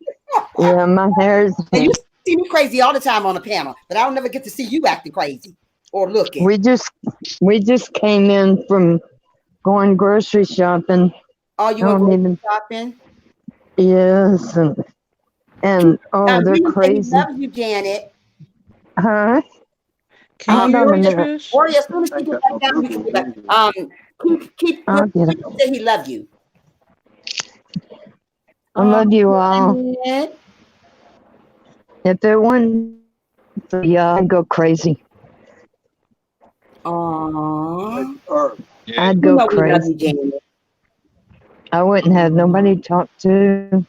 Yeah, my hair's. And you see me crazy all the time on the panel, but I don't never get to see you acting crazy or looking. We just came in from going grocery shopping. Oh, you I went don't grocery even. shopping? Yes, and oh, they're Women say we crazy. love you, Janet. Huh? Can Hold you on hear a me, minute. Trish? Or as soon as he get back down, we can get back. Keep I'll get it. people say he love you. I love you all. Janet. If it wasn't for y'all, I'd go crazy. Aw. Yeah. I'd You go know we love crazy. you, Janet. I wouldn't have nobody to talk to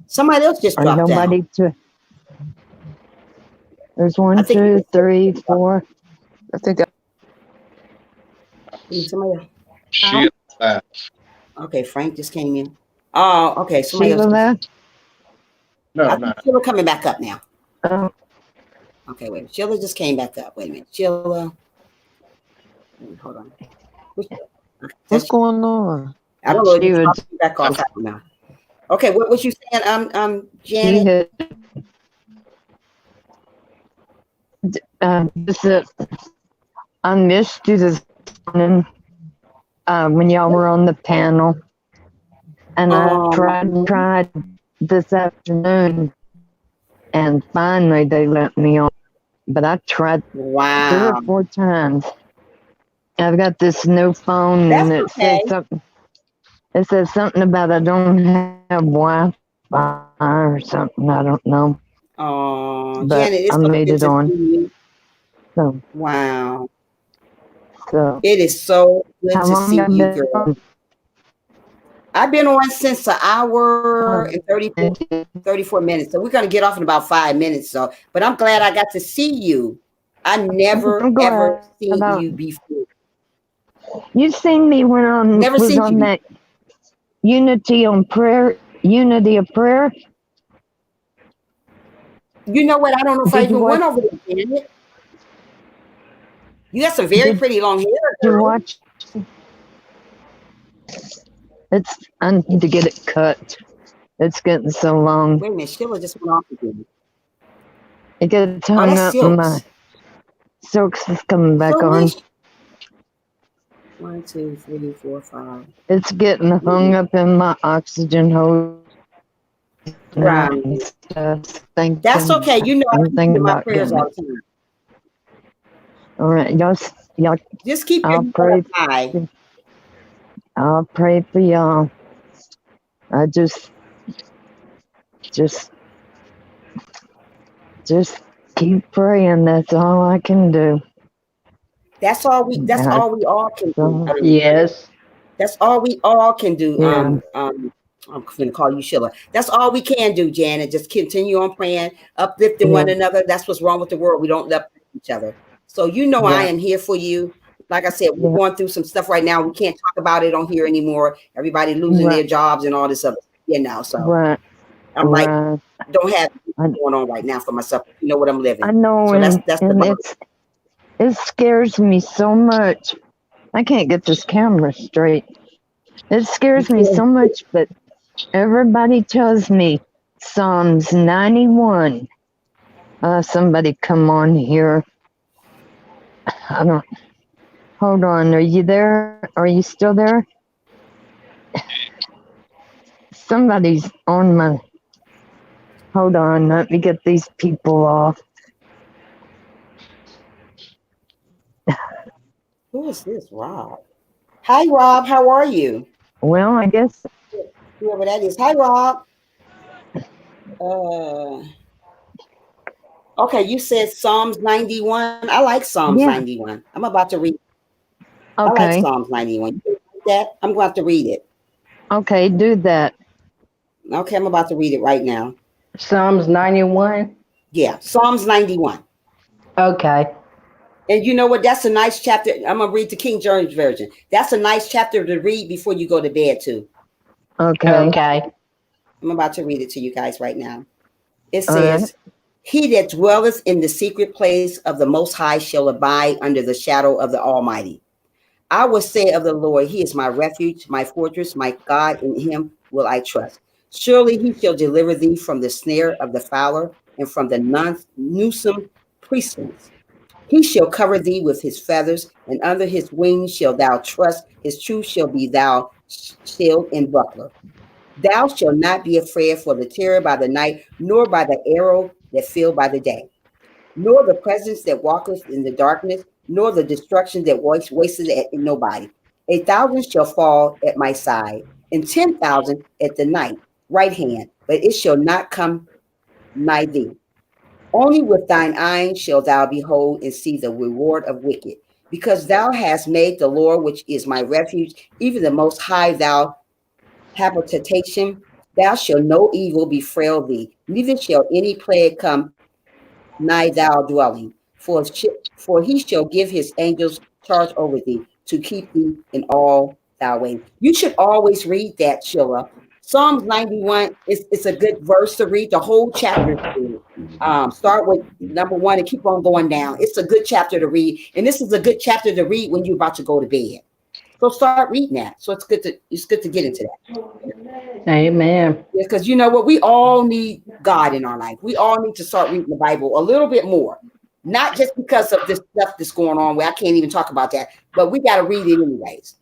Somebody else just or dropped nobody down. to. There's I one, think- 2, 3, 4. I think Somebody else. She Okay, Frank just came in. Oh, okay. Somebody Sheila else. left. no, I no. think Sheila coming back up now. Oh, Okay, wait. Sheila just came back up. Wait a minute. Sheila. Hold on. what's going on? I don't know. She It's was- popping back off now. Okay, what was you saying? She Janet. had, this is, I missed you this morning when y'all were on the panel, and Oh. I tried this afternoon, and finally they let me on. But I tried 3 Wow. or 4 times. I've got this new phone, That's and it okay. says something. It says something about I don't have Wi-Fi or something. I don't know. Oh, But Janet, it's I so made good it to on. see you. So, Wow. It is so good how to long see have you, been girl. on? I've been on since an hour and 34 minutes. So we're going to get off in about 5 minutes. So, but I'm glad I got to see you. I never, I'm glad ever seen about- you before. You seen me when on Never was seen on you. that unity of prayer. You know what? I don't know if I Did you even went watch- over there, Janet. You got some very Did- pretty long hair. Did you girl. watch? I need to get it cut. It's getting so long. Wait a minute. Sheila just went off again. It gets Oh, hung that's up. My Silks. silks is coming back So on. nice. 1, 2, 3, 4, 5. It's getting hung up in my oxygen hose. Right. And stuff. Thinking- That's okay. You know, I I'm keep you thinking in my about prayers getting all the time. All right, y'all. Just keep your I'll head pray. up high. I'll pray for y'all. I just keep praying. That's all I can do. That's all we all can do. Yes. That's all we all can do. Yeah. I'm going to call you Sheila. That's all we can do, Janet. Just continue on praying, uplifting one Yeah. another. That's what's wrong with the world. We don't uplift each other. So I Yeah. am here for you. Like I said, we're Yeah. going through some stuff right now. We can't talk about it on here anymore. Everybody losing their Right. jobs and all this other, So Right. I'm like, Right. don't have I- going on right now for myself. You know what I'm living. I know, So that's the and bottom. it scares me so much. I can't get this camera straight. It scares me so much, but everybody tells me Psalms 91. Somebody come on here. I don't. Hold on. Are you there? Are you still there? Somebody's on my. Hold on. Let me get these people off. Who is this, Rob? Hi, Rob. How are you? Well, I guess. Whoever that is. Hi, Rob. Okay, you said Psalms 91. I like Psalms Yeah. 91. I'm about to read. I like Okay. Psalms 91. You like that? I'm going to have to read it. Okay. Do that. Okay, I'm about to read it right now. Psalms 91. Yeah, Psalms 91. Okay. And you know what? That's a nice chapter. I'm going to read the King James Version. That's a nice chapter to read before you go to bed, too. Okay. Okay. I'm about to read it to you guys right now. It All says, He that dwelleth in the secret place of the Most High shall abide under the shadow of the Almighty. I will say of the Lord, He is my refuge, my fortress, my God, in Him will I trust. Surely He shall deliver thee from the snare of the fowler and from the noisome pestilence. He shall cover thee with His feathers, and under His wings shalt thou trust. His truth shall be thou shield and buckler. Thou shalt not be afraid for the terror by the night, nor by the arrow that fell by the day, nor the presence that walketh in the darkness, nor the destruction that wasteth at nobody. 1,000 shall fall at my side, and 10,000 at the night right hand, but it shall not come nigh thee. Only with thine eyes shalt thou behold and see the reward of wicked, because thou hast made the Lord, which is my refuge, even the Most High, thou habitation. Thou shalt no evil befall thee, neither shall any plague come nigh thou dwelling. For he shall give his angels charge over thee to keep thee in all thy ways. You should always read that, Sheila. Psalms 91 it's a good verse to read. The whole chapter. Start with number 1 and keep on going down. It's a good chapter to read, and this is a good chapter to read when you're about to go to bed. So start reading that. So it's good to get into that. Amen. Because you know what, we all need God in our life. We all need to start reading the Bible a little bit more. Not just because of this stuff that's going on where I can't even talk about that, but we got to read it anyways.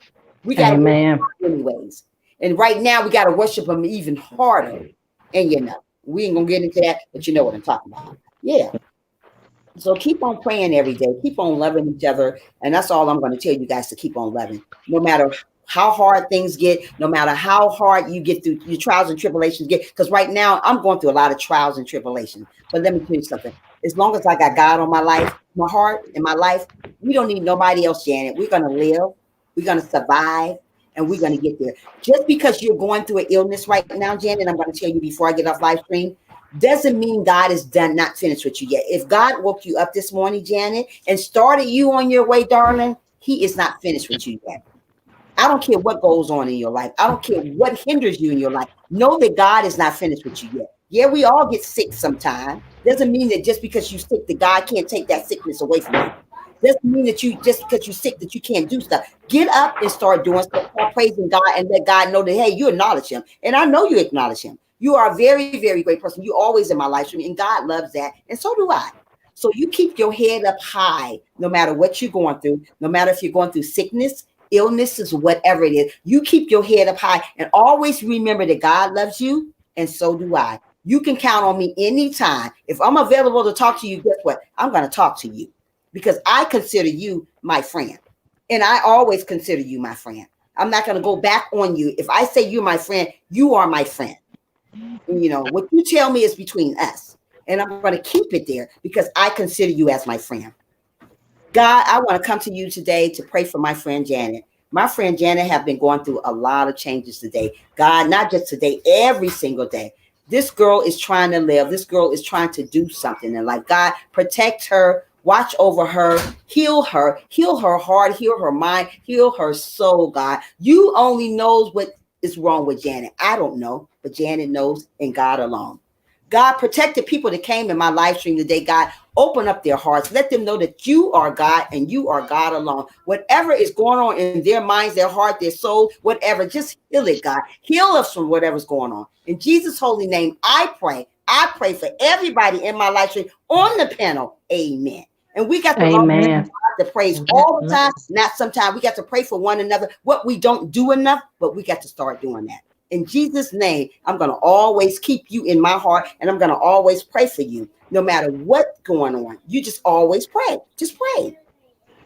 We got to read it anyways. And right now we got to worship Him even harder. And you know, we ain't gonna get into that, but you know what I'm talking about. Yeah. So keep on praying every day. Keep on loving each other. And that's all I'm going to tell you guys, to keep on loving. No matter how hard things get, no matter how hard you get through your trials and tribulations get. Because right now I'm going through a lot of trials and tribulations. But let me tell you something. As long as I got God on my life, my heart, and my life, we don't need nobody else, Janet. We're going to live. We're going to survive. And we're going to get there. Just because you're going through an illness right now, Janet, I'm going to tell you before I get off live stream, doesn't mean God is done, not finished with you yet. If God woke you up this morning, Janet, and started you on your way, darling, He is not finished with you yet. I don't care what goes on in your life. I don't care what hinders you in your life. Know that God is not finished with you yet. Yeah, we all get sick sometimes. Doesn't mean that just because you're sick, that God can't take that sickness away from you. Doesn't mean that you just because you're sick that you can't do stuff. Get up and start doing stuff. Start praising God and let God know that, hey, you acknowledge Him. And I know you acknowledge Him. You are a very, very great person. You're always in my life, and God loves that. And so do I. So you keep your head up high, no matter what you're going through, no matter if you're going through sickness, illnesses, whatever it is. You keep your head up high and always remember that God loves you, and so do I. You can count on me anytime. If I'm available to talk to you, guess what? I'm going to talk to you. because I consider you my friend. And I always consider you my friend. I'm not going to go back on you. If I say you're my friend, you are my friend. You know, what you tell me is between us. And I'm going to keep it there because I consider you as my friend. God, I want to come to you today to pray for my friend Janet. My friend Janet have been going through a lot of changes today. God, not just today, every single day. This girl is trying to live. This girl is trying to do something. And like, God, protect her, watch over her, heal her heart, heal her mind, heal her soul, God. You only knows what is wrong with Janet. I don't know, but Janet knows, and God alone. God, protect the people that came in my live stream today. God, open up their hearts. Let them know that you are God and you are God alone. Whatever is going on in their minds, their heart, their soul, whatever, just heal it, God. Heal us from whatever's going on. In Jesus' holy name, I pray. I pray for everybody in my live stream on the panel. Amen. And we got to learn to praise all the time, not sometimes. We got to pray for one another. What we don't do enough, but we got to start doing that. In Jesus' name, I'm going to always keep you in my heart, and I'm going to always pray for you. No matter what's going on, you just always pray. Just pray.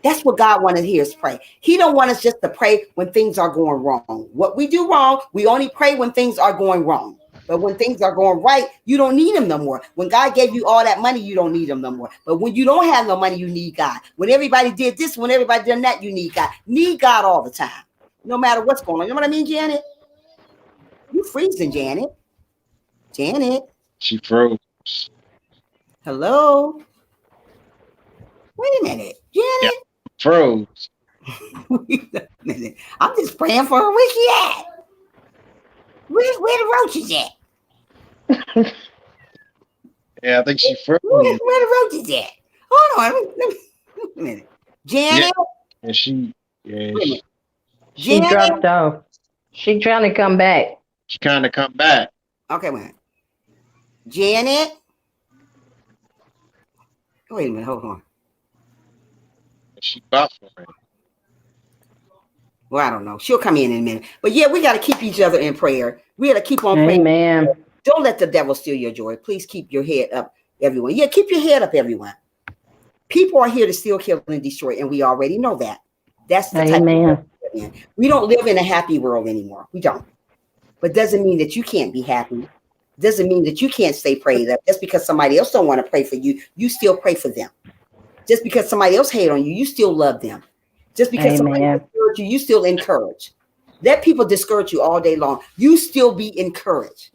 That's what God wanted to hear is pray. He don't want us just to pray when things are going wrong. What we do wrong, we only pray when things are going wrong. But when things are going right, you don't need him no more. When God gave you all that money, you don't need him no more. But when you don't have no money, you need God. When everybody did this, when everybody did that, you need God. Need God all the time, no matter what's going on. You know what I mean, Janet? You freezing, Janet. Janet. She froze. Hello. Wait a minute, Janet. Yeah, froze. Wait a minute. I'm just praying for her. Where she at? Where the roaches at? Yeah, I think she froze. Where the roaches at? Hold on. Wait a minute. Janet. Yeah, she She dropped off. She trying to come back. She kind of come back. Okay, wait. Janet. Wait a minute. Hold on. She buffering. Well, I don't know. She'll come in a minute. But yeah, we got to keep each other in prayer. We got to keep on praying. Amen. Don't let the devil steal your joy. Please keep your head up, everyone. Yeah, keep your head up, everyone. People are here to steal, kill, and destroy, and we already know that. That's the type of world we live in. We don't live in a happy world anymore. We don't. But doesn't mean that you can't be happy. Doesn't mean that you can't stay prayed up. Just because somebody else don't want to pray for you, you still pray for them. Just because somebody else hate on you, you still love them. Just because somebody discourage you, you still encourage. Let people discourage you all day long. You still be encouraged.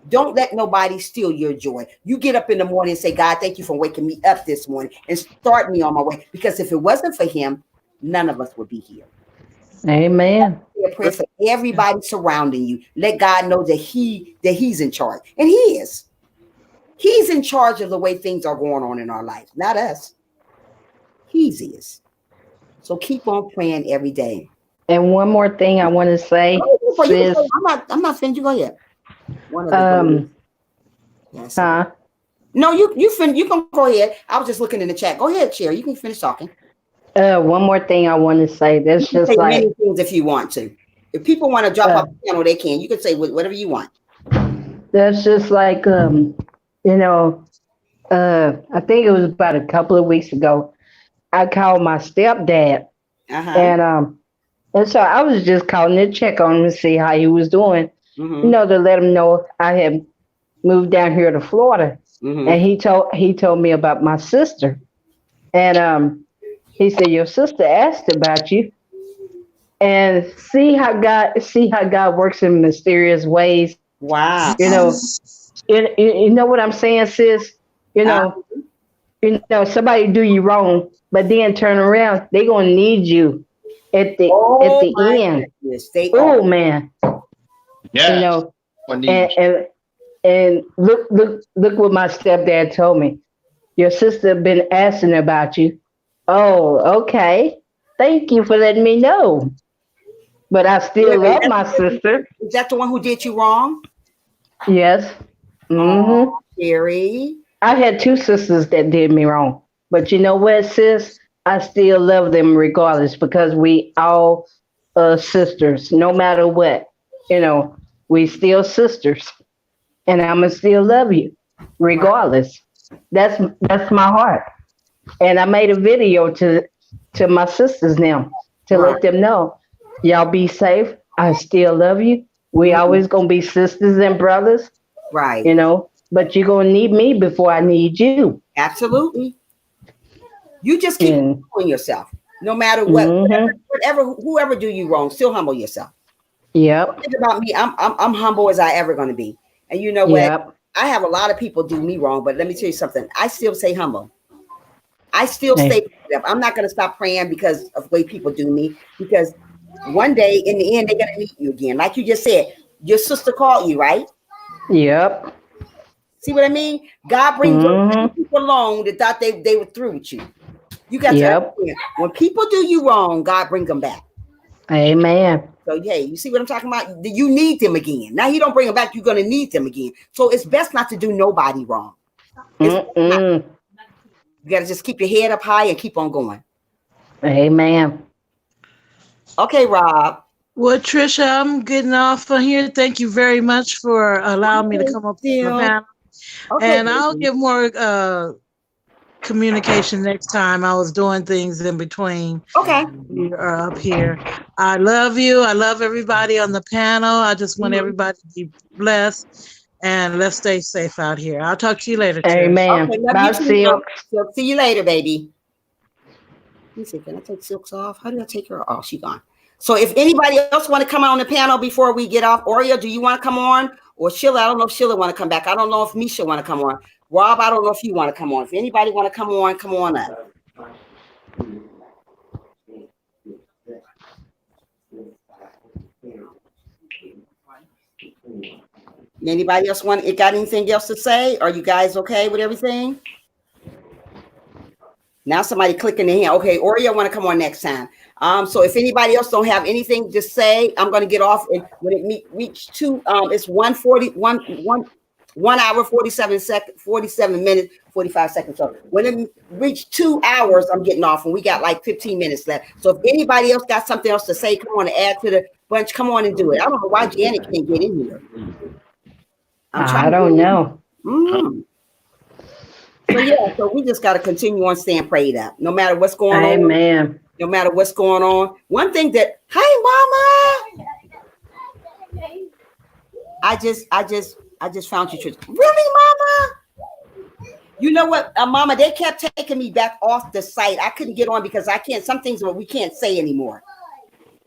Don't let nobody steal your joy. You get up in the morning and say, God, thank you for waking me up this morning and start me on my way. Because if it wasn't for him, none of us would be here. Amen. Pray for everybody surrounding you. Let God know that he's in charge. And he is. He's in charge of the way things are going on in our life, not us. He is. So keep on praying every day. And one more thing I want to say. Sis, I'm not finished. You go ahead. Yes. No, you can go ahead. I was just looking in the chat. Go ahead, Sherry. You can finish talking. One more thing I want to say. That's just say like many things if you want to. If people want to drop off the channel, they can. You can say whatever you want. That's just like I think it was about a couple of weeks ago. I called my stepdad, and so I was just calling to check on him and see how he was doing. Mm-hmm. To let him know I had moved down here to Florida, and he told me about my sister, and he said your sister asked about you, and see how God works in mysterious ways. Wow. You know what I'm saying, sis? Somebody do you wrong, but then turn around, they gonna need you at the end. Oh man. Yeah. And look what my stepdad told me. Your sister been asking about you. Oh, okay. Thank you for letting me know. But I still love my sister. Is that the one who did you wrong? Yes. Mm-hmm. Oh, Sherry. I had two sisters that did me wrong. But you know what, sis? I still love them regardless because we all sisters, no matter what. We still sisters. And I'ma still love you regardless. That's my heart. And I made a video to my sisters now to let them know, y'all be safe. I still love you. We always gonna be sisters and brothers, Right. you know. But you're gonna need me before I need you. Absolutely. You just keep And humbling yourself. No matter what, Mhm. whoever do you wrong, still humble yourself. Yep. Think about me. I'm humble as I ever gonna be. And you know what? Yep. I have a lot of people do me wrong, but let me tell you something. I still stay humble. I still Hey. stay. I'm not gonna stop praying because of the way people do me. Because one day, in the end, they're gonna meet you again. Like you just said, your sister called you, right? Yep. See what I mean? God brings Mhm. people along that thought they were through with you. You got to Yep. understand, when people do you wrong, God bring them back. Amen. So hey, you see what I'm talking about? You need them again. Now he don't bring them back, you're gonna need them again. So it's best not to do nobody wrong. Mm-mm. You gotta just keep your head up high and keep on going. Amen. Okay, Rob. Well, Trisha, I'm getting off of here. Thank you very much for allowing me to come up on the Still. panel. Okay, And I'll give more communication next time. I was doing things in between. okay. We are up here. I love you. I love everybody on the panel. I just want everybody to be blessed, and let's stay safe out here. I'll talk to you later, Trish. Amen. Okay, love Bye, you too. Silk. Silk. See you later, baby. Let me see. Can I take Silk's off? How do I take her off? She gone. So if anybody else want to come on the panel before we get off, Oreo, do you want to come on? Or Sheila, I don't know if Sheila want to come back. I don't know if Misha want to come on. Rob, I don't know if you want to come on. If anybody want to come on up. Anybody else got anything else to say? Are you guys okay with everything? Now somebody clicking in here. Okay, Oreo want to come on next time. So if anybody else don't have anything to say, I'm going to get off. And when it reach it's 1 hour 47 minutes 45 seconds. So when it reach 2 hours, I'm getting off, and we got like 15 minutes left. So if anybody else got something else to say, come on and add to the bunch. Come on and do it. I don't know why Janet can't get in here. I don't know. So yeah, so we just got to continue on staying prayed up, no matter what's going on. Amen. No matter what's going on. One thing that, hi, Mama. I just found you, Trish. Really, Mama? You know what, Mama? They kept taking me back off the site. I couldn't get on because I can't. Some things we can't say anymore,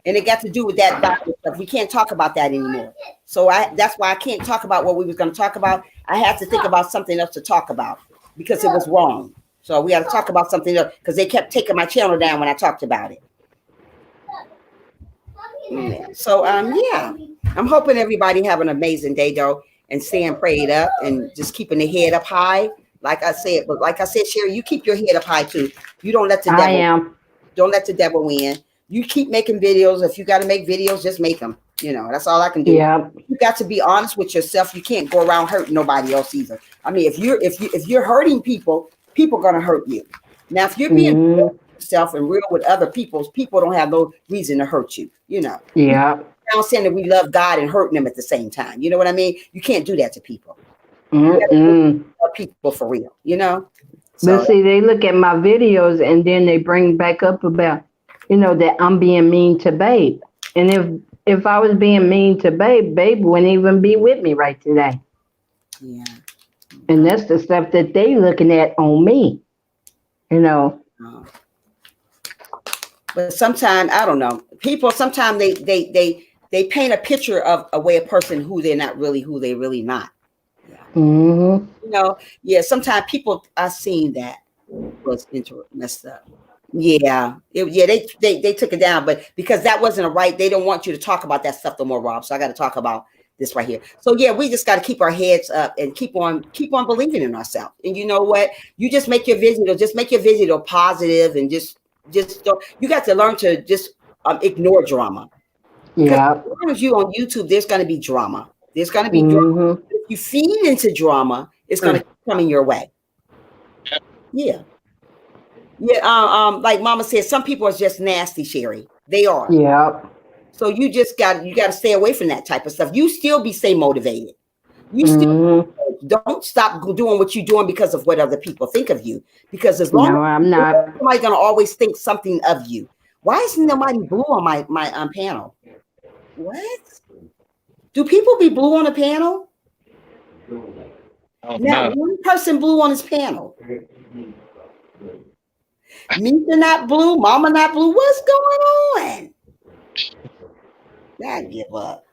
and it got to do with that doctor stuff. We can't talk about that anymore. So that's why I can't talk about what we was going to talk about. I had to think about something else to talk about because it was wrong. So we got to talk about something else because they kept taking my channel down when I talked about it. Yeah. So yeah, I'm hoping everybody have an amazing day though, and staying prayed up and just keeping the head up high. Like I said, Sherry, you keep your head up high too. You don't let the devil. Don't let the devil win. You keep making videos. If you got to make videos, just make them. You know, that's all I can do. Yeah. You got to be honest with yourself. You can't go around hurting nobody else either. I mean, if you're hurting people, people are gonna hurt you. Now, if you're being real with yourself and real with other people don't have no reason to hurt you. You know. Yeah. I'm saying that we love God and hurting them at the same time. You know what I mean? You can't do that to people. People for real. You know. So, But see, they look at my videos and then they bring back up about, that I'm being mean to Babe. And if I was being mean to Babe wouldn't even be with me right today. Yeah. And that's the stuff that they looking at on me, But sometimes, I don't know. People, sometimes they paint a picture of a person who they're not really, who they really not. Yeah. Sometimes people, I seen that was messed up. Yeah. They took it down, but because that wasn't right, they don't want you to talk about that stuff no more, Rob. So I got to talk about this right here. So yeah, we just got to keep our heads up and keep on believing in ourselves. And you know what? You just make your video positive and just don't. You got to learn to just ignore drama. Yeah. As long as you on YouTube, there's going to be drama. There's going to be drama. If you feed into drama, it's going to come in your way. Yeah. Yeah. Like Mama said, some people are just nasty, Sherry. They are. Yeah. So you got to stay away from that type of stuff. You still stay motivated. You still don't stop doing what you're doing because of what other people think of you. Because as long No, as I'm not. somebody's gonna always think something of you. Why isn't nobody blue on my panel? What? Do people be blue on a panel? Oh, Now, no. one person blue on his panel. Misha not blue, Mama not blue. What's going on? I give up.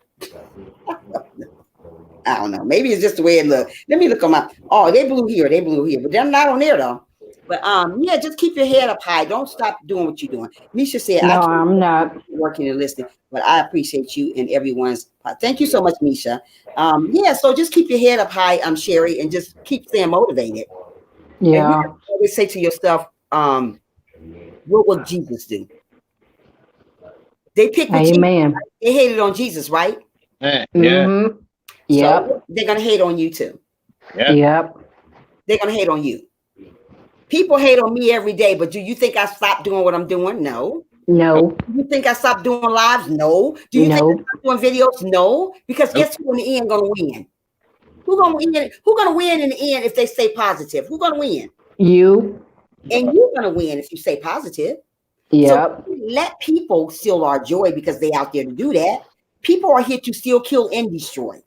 I don't know. Maybe it's just the way it looks. Let me look on my. Oh, they blue here. They blue here, but they're not on there though. But yeah, just keep your head up high. Don't stop doing what you're doing. Misha said, No, "I I'm not. working and listening," but I appreciate you and everyone's. Thank you so much, Misha. Yeah, so just keep your head up high, Sherry, and just keep staying motivated. Yeah. And you always say to yourself, "What will Jesus do?" They picked with Jesus. Amen. They hated on Jesus, right? Yeah. Mm-hmm. Yep. So they're gonna hate on you too. Yep. They're gonna hate on you. People hate on me every day, but do you think I stopped doing what I'm doing? No. No. Do you think I stopped doing lives? No. Do you think I stopped doing videos? No. Because guess who in the end gonna win? Who gonna win? Who gonna win in the end if they stay positive? Who gonna win? You. And you're gonna win if you stay positive. Yep. So let people steal our joy because they out there to do that. People are here to steal, kill, and destroy.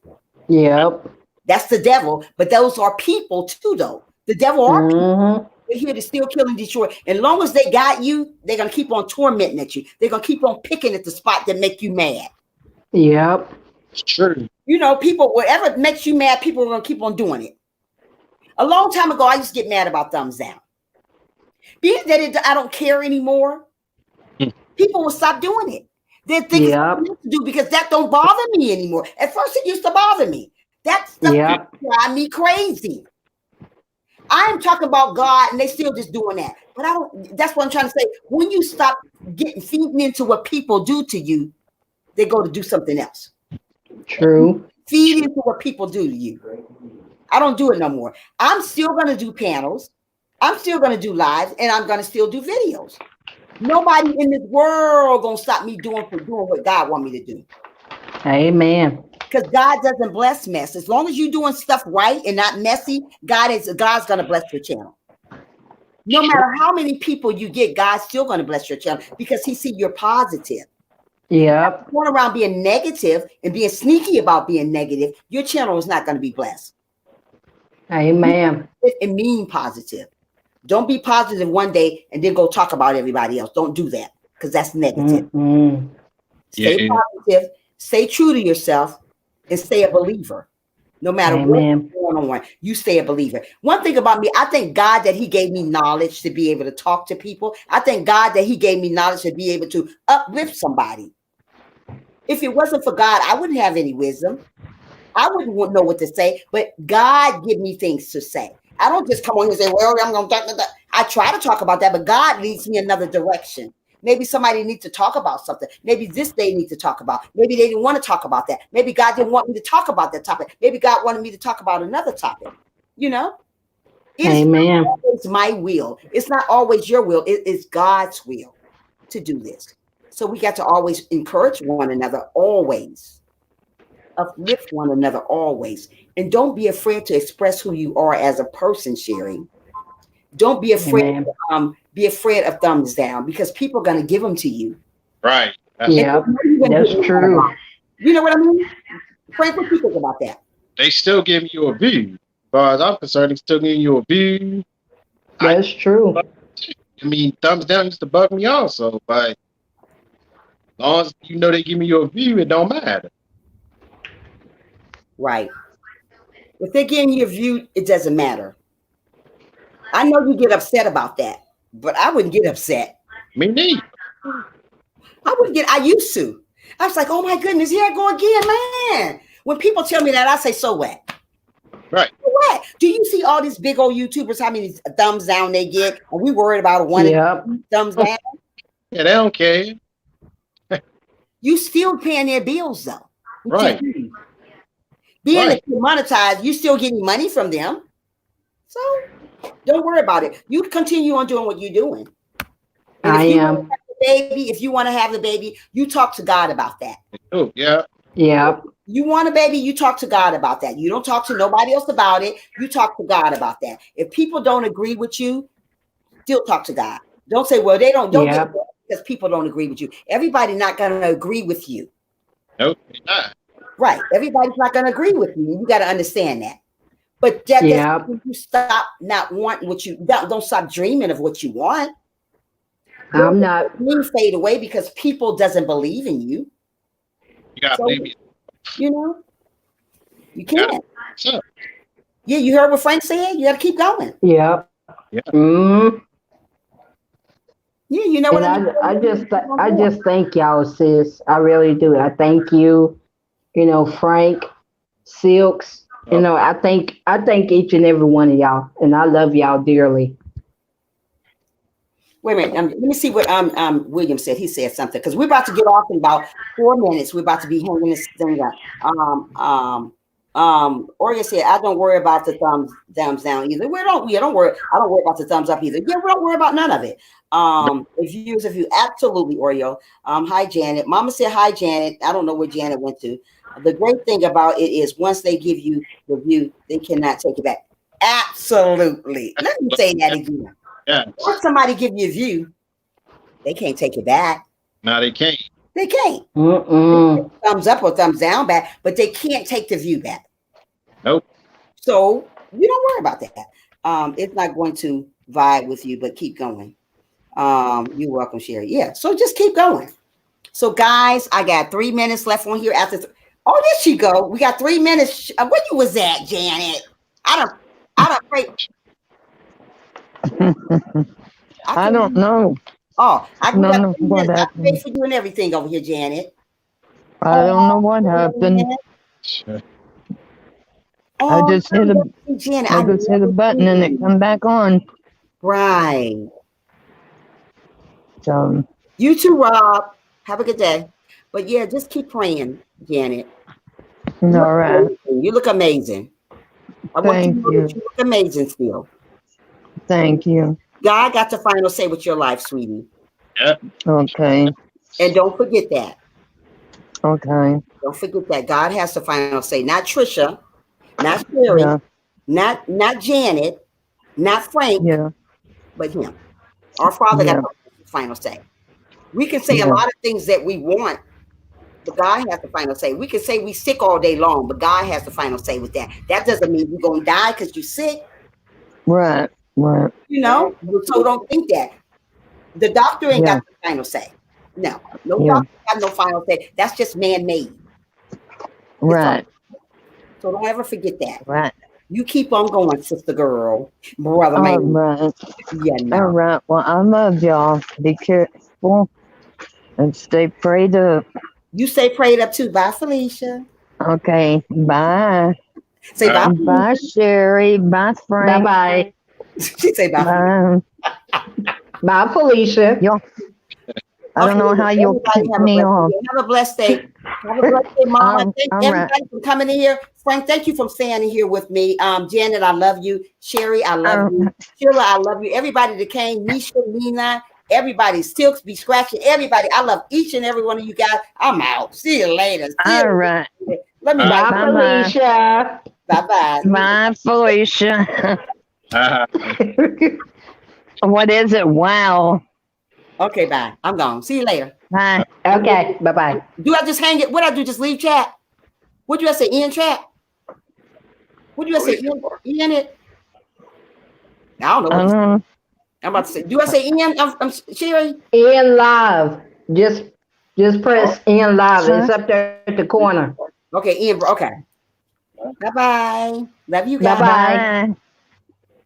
Yep. That's the devil, but those are people too, though. The devil are people. Mm-hmm. They're here to steal, kill, and destroy. And long as they got you, they're gonna keep on tormenting at you. They're gonna keep on picking at the spot that make you mad. Yep. It's true. You know, people, whatever makes you mad, people are gonna keep on doing it. A long time ago, I used to get mad about thumbs down. Being that I don't care anymore, people will stop doing it. They think it's something to do because that don't bother me anymore. At first, it used to bother me. That stuff drive me crazy. I'm talking about God, and they still just doing that. But I don't. That's what I'm trying to say. When you stop feeding into what people do to you, they go to do something else. True. Feed into what people do to you. I don't do it no more. I'm still going to do panels. I'm still going to do lives, and I'm going to still do videos. Nobody in this world going to stop me doing what God want me to do. Amen. Because God doesn't bless mess. As long as you're doing stuff right and not messy, God's going to bless your channel. No matter how many people you get, God's still going to bless your channel because he see you're positive. Yep. Going around being negative and being sneaky about being negative, your channel is not going to be blessed. Amen. And mean positive. Don't be positive one day and then go talk about everybody else. Don't do that because that's negative. Mm-hmm. Stay positive, stay true to yourself, and stay a believer. No matter what's going on, you stay a believer. One thing about me, I thank God that he gave me knowledge to be able to talk to people. I thank God that he gave me knowledge to be able to uplift somebody. If it wasn't for God, I wouldn't have any wisdom. I wouldn't know what to say, but God give me things to say. I don't just come on here and say, well, I'm going to talk about that. I try to talk about that, but God leads me another direction. Maybe somebody needs to talk about something. Maybe this they need to talk about. Maybe they didn't want to talk about that. Maybe God didn't want me to talk about that topic. Maybe God wanted me to talk about another topic. You know? It's not always my will. It's not always your will. It is God's will to do this. So we got to always encourage one another, always. Uplift one another, always. And don't be afraid to express who you are as a person, Sherry. Don't be afraid be afraid of thumbs down because people are going to give them to you. Right. Yeah, that's true. You know what I mean? Frank, what do you think about that? They still giving you a view. As far as I'm concerned, they still giving you a view. That's true. I mean, thumbs down used to bug me also, but as long as you know they giving you a view, it don't matter. Right. If they're getting you a view, it doesn't matter. I know you get upset about that, but I wouldn't get upset. Me neither. I used to. I was like, oh my goodness, here I go again, man. When people tell me that, I say, so what? Right. So what? Do you see all these big old YouTubers, how many thumbs down they get? Are we worried about one thumbs down? Yeah, they don't care. You still paying their bills, though. Right. Being that you're monetized, you still getting money from them. So don't worry about it. You continue on doing what you're doing. If you want to have the baby, you talk to God about that. Oh, yeah. Yeah. You want a baby, you talk to God about that. You don't talk to nobody else about it. You talk to God about that. If people don't agree with you, still talk to God. Don't say, well, they don't get Yeah. it because people don't agree with you. Everybody not going to agree with you. Nope, they're not. Right. Everybody's not going to agree with you. You got to understand that. But that Yeah. doesn't mean you stop not wanting what you don't stop dreaming of what you want. I'm not. Dreams fade away because people doesn't believe in you. You got So, baby. you know, you Yeah. can't. So, Yeah, you heard what Frank said. You got to keep going. Yeah. Yeah. Mm. Yeah, you know what And I mean? I just thank y'all, sis. I really do. I thank you. You know, Frank, Silks. You know, I thank each and every one of y'all, and I love y'all dearly. Wait a minute. Let me see what William said. He said something because we're about to get off in about 4 minutes. We're about to be hanging this thing up. Oria said, I don't worry about the thumbs down either. We don't worry. I don't worry about the thumbs up either. Yeah, we don't worry about none of it. If you absolutely Oreo. Hi Janet. Mama said hi Janet. I don't know where Janet went to. The great thing about it is once they give you the view, they cannot take it back. Absolutely. Let me say that again. yeah. Once somebody give you a view, they can't take it back. No, they can't. They can't. Mm-mm. Thumbs up or thumbs down back, but they can't take the view back. Nope. So you don't worry about that. It's not going to vibe with you, but keep going. You're welcome, Sherry. Yeah. So just keep going. So guys, I got 3 minutes left on here after. Oh, there she go. We got 3 minutes. Where you was at, Janet? I don't pray. I don't know. Oh, I don't got know 3 what minutes. I happened. pray for you and everything over here, Janet. I don't know what happened. I just hit a Janet, I just hit a button and it come back on. Right. So You too, Rob. Have a good day. But yeah, just keep praying, Janet. all right. You look amazing. I want you to Thank know you. that you look amazing still. Thank you. God got the final say with your life, sweetie. Okay. And don't forget that. Okay. Don't forget that. God has the final say. Not Trisha, not Sherry, Yeah. not Janet, not Frank, Yeah. but him. Our Father Yeah. got the final say. We can say Yeah. a lot of things that we want, but God has the final say. We can say we sick all day long, but God has the final say with that. That doesn't mean you're going to die because you're sick. Right. Right. You know, so don't think that. The doctor ain't Yeah. got the final say. No Yeah. doctor got no final say. That's just man-made. Right. So don't ever forget that. Right. You keep on going, sister girl, brother All man. right. Yeah, All no. right. Well, I love y'all. Be careful and stay prayed up. You say prayed up too. Bye, Felicia. Okay. Bye. Say bye. Bye, Sherry. Bye, Bye Frank. bye. She say bye. Bye. Bye, Felicia. Y'all. I don't know how you'll Everybody keep have a me blessed off. day. Have a blessed day. Have a blessed day, Mama. Thank all right. everybody for coming in here. Frank, thank you for standing here with me. Janet, I love you. Sherry, I love you. Sheila, I love you. Everybody that came, Nisha, Nina, everybody, Silks be scratching. Everybody, I love each and every one of you guys. I'm out. See you later. See you All right. later. Let me Bye, Bye-bye. Felicia. Bye-bye. Bye, Felicia. What is it? Wow. Okay, bye. I'm gone. See you later. Bye. Okay, bye bye. Do I just hang it? What I do? Just leave chat? What do I say? End chat? What do I say? End it? I don't know. What to say. I'm about to say. Do I say end? I'm Sherry. In live. Just press in live. It's up there at the corner. Okay, end. Okay. Bye bye. Love you guys. Bye-bye. Bye.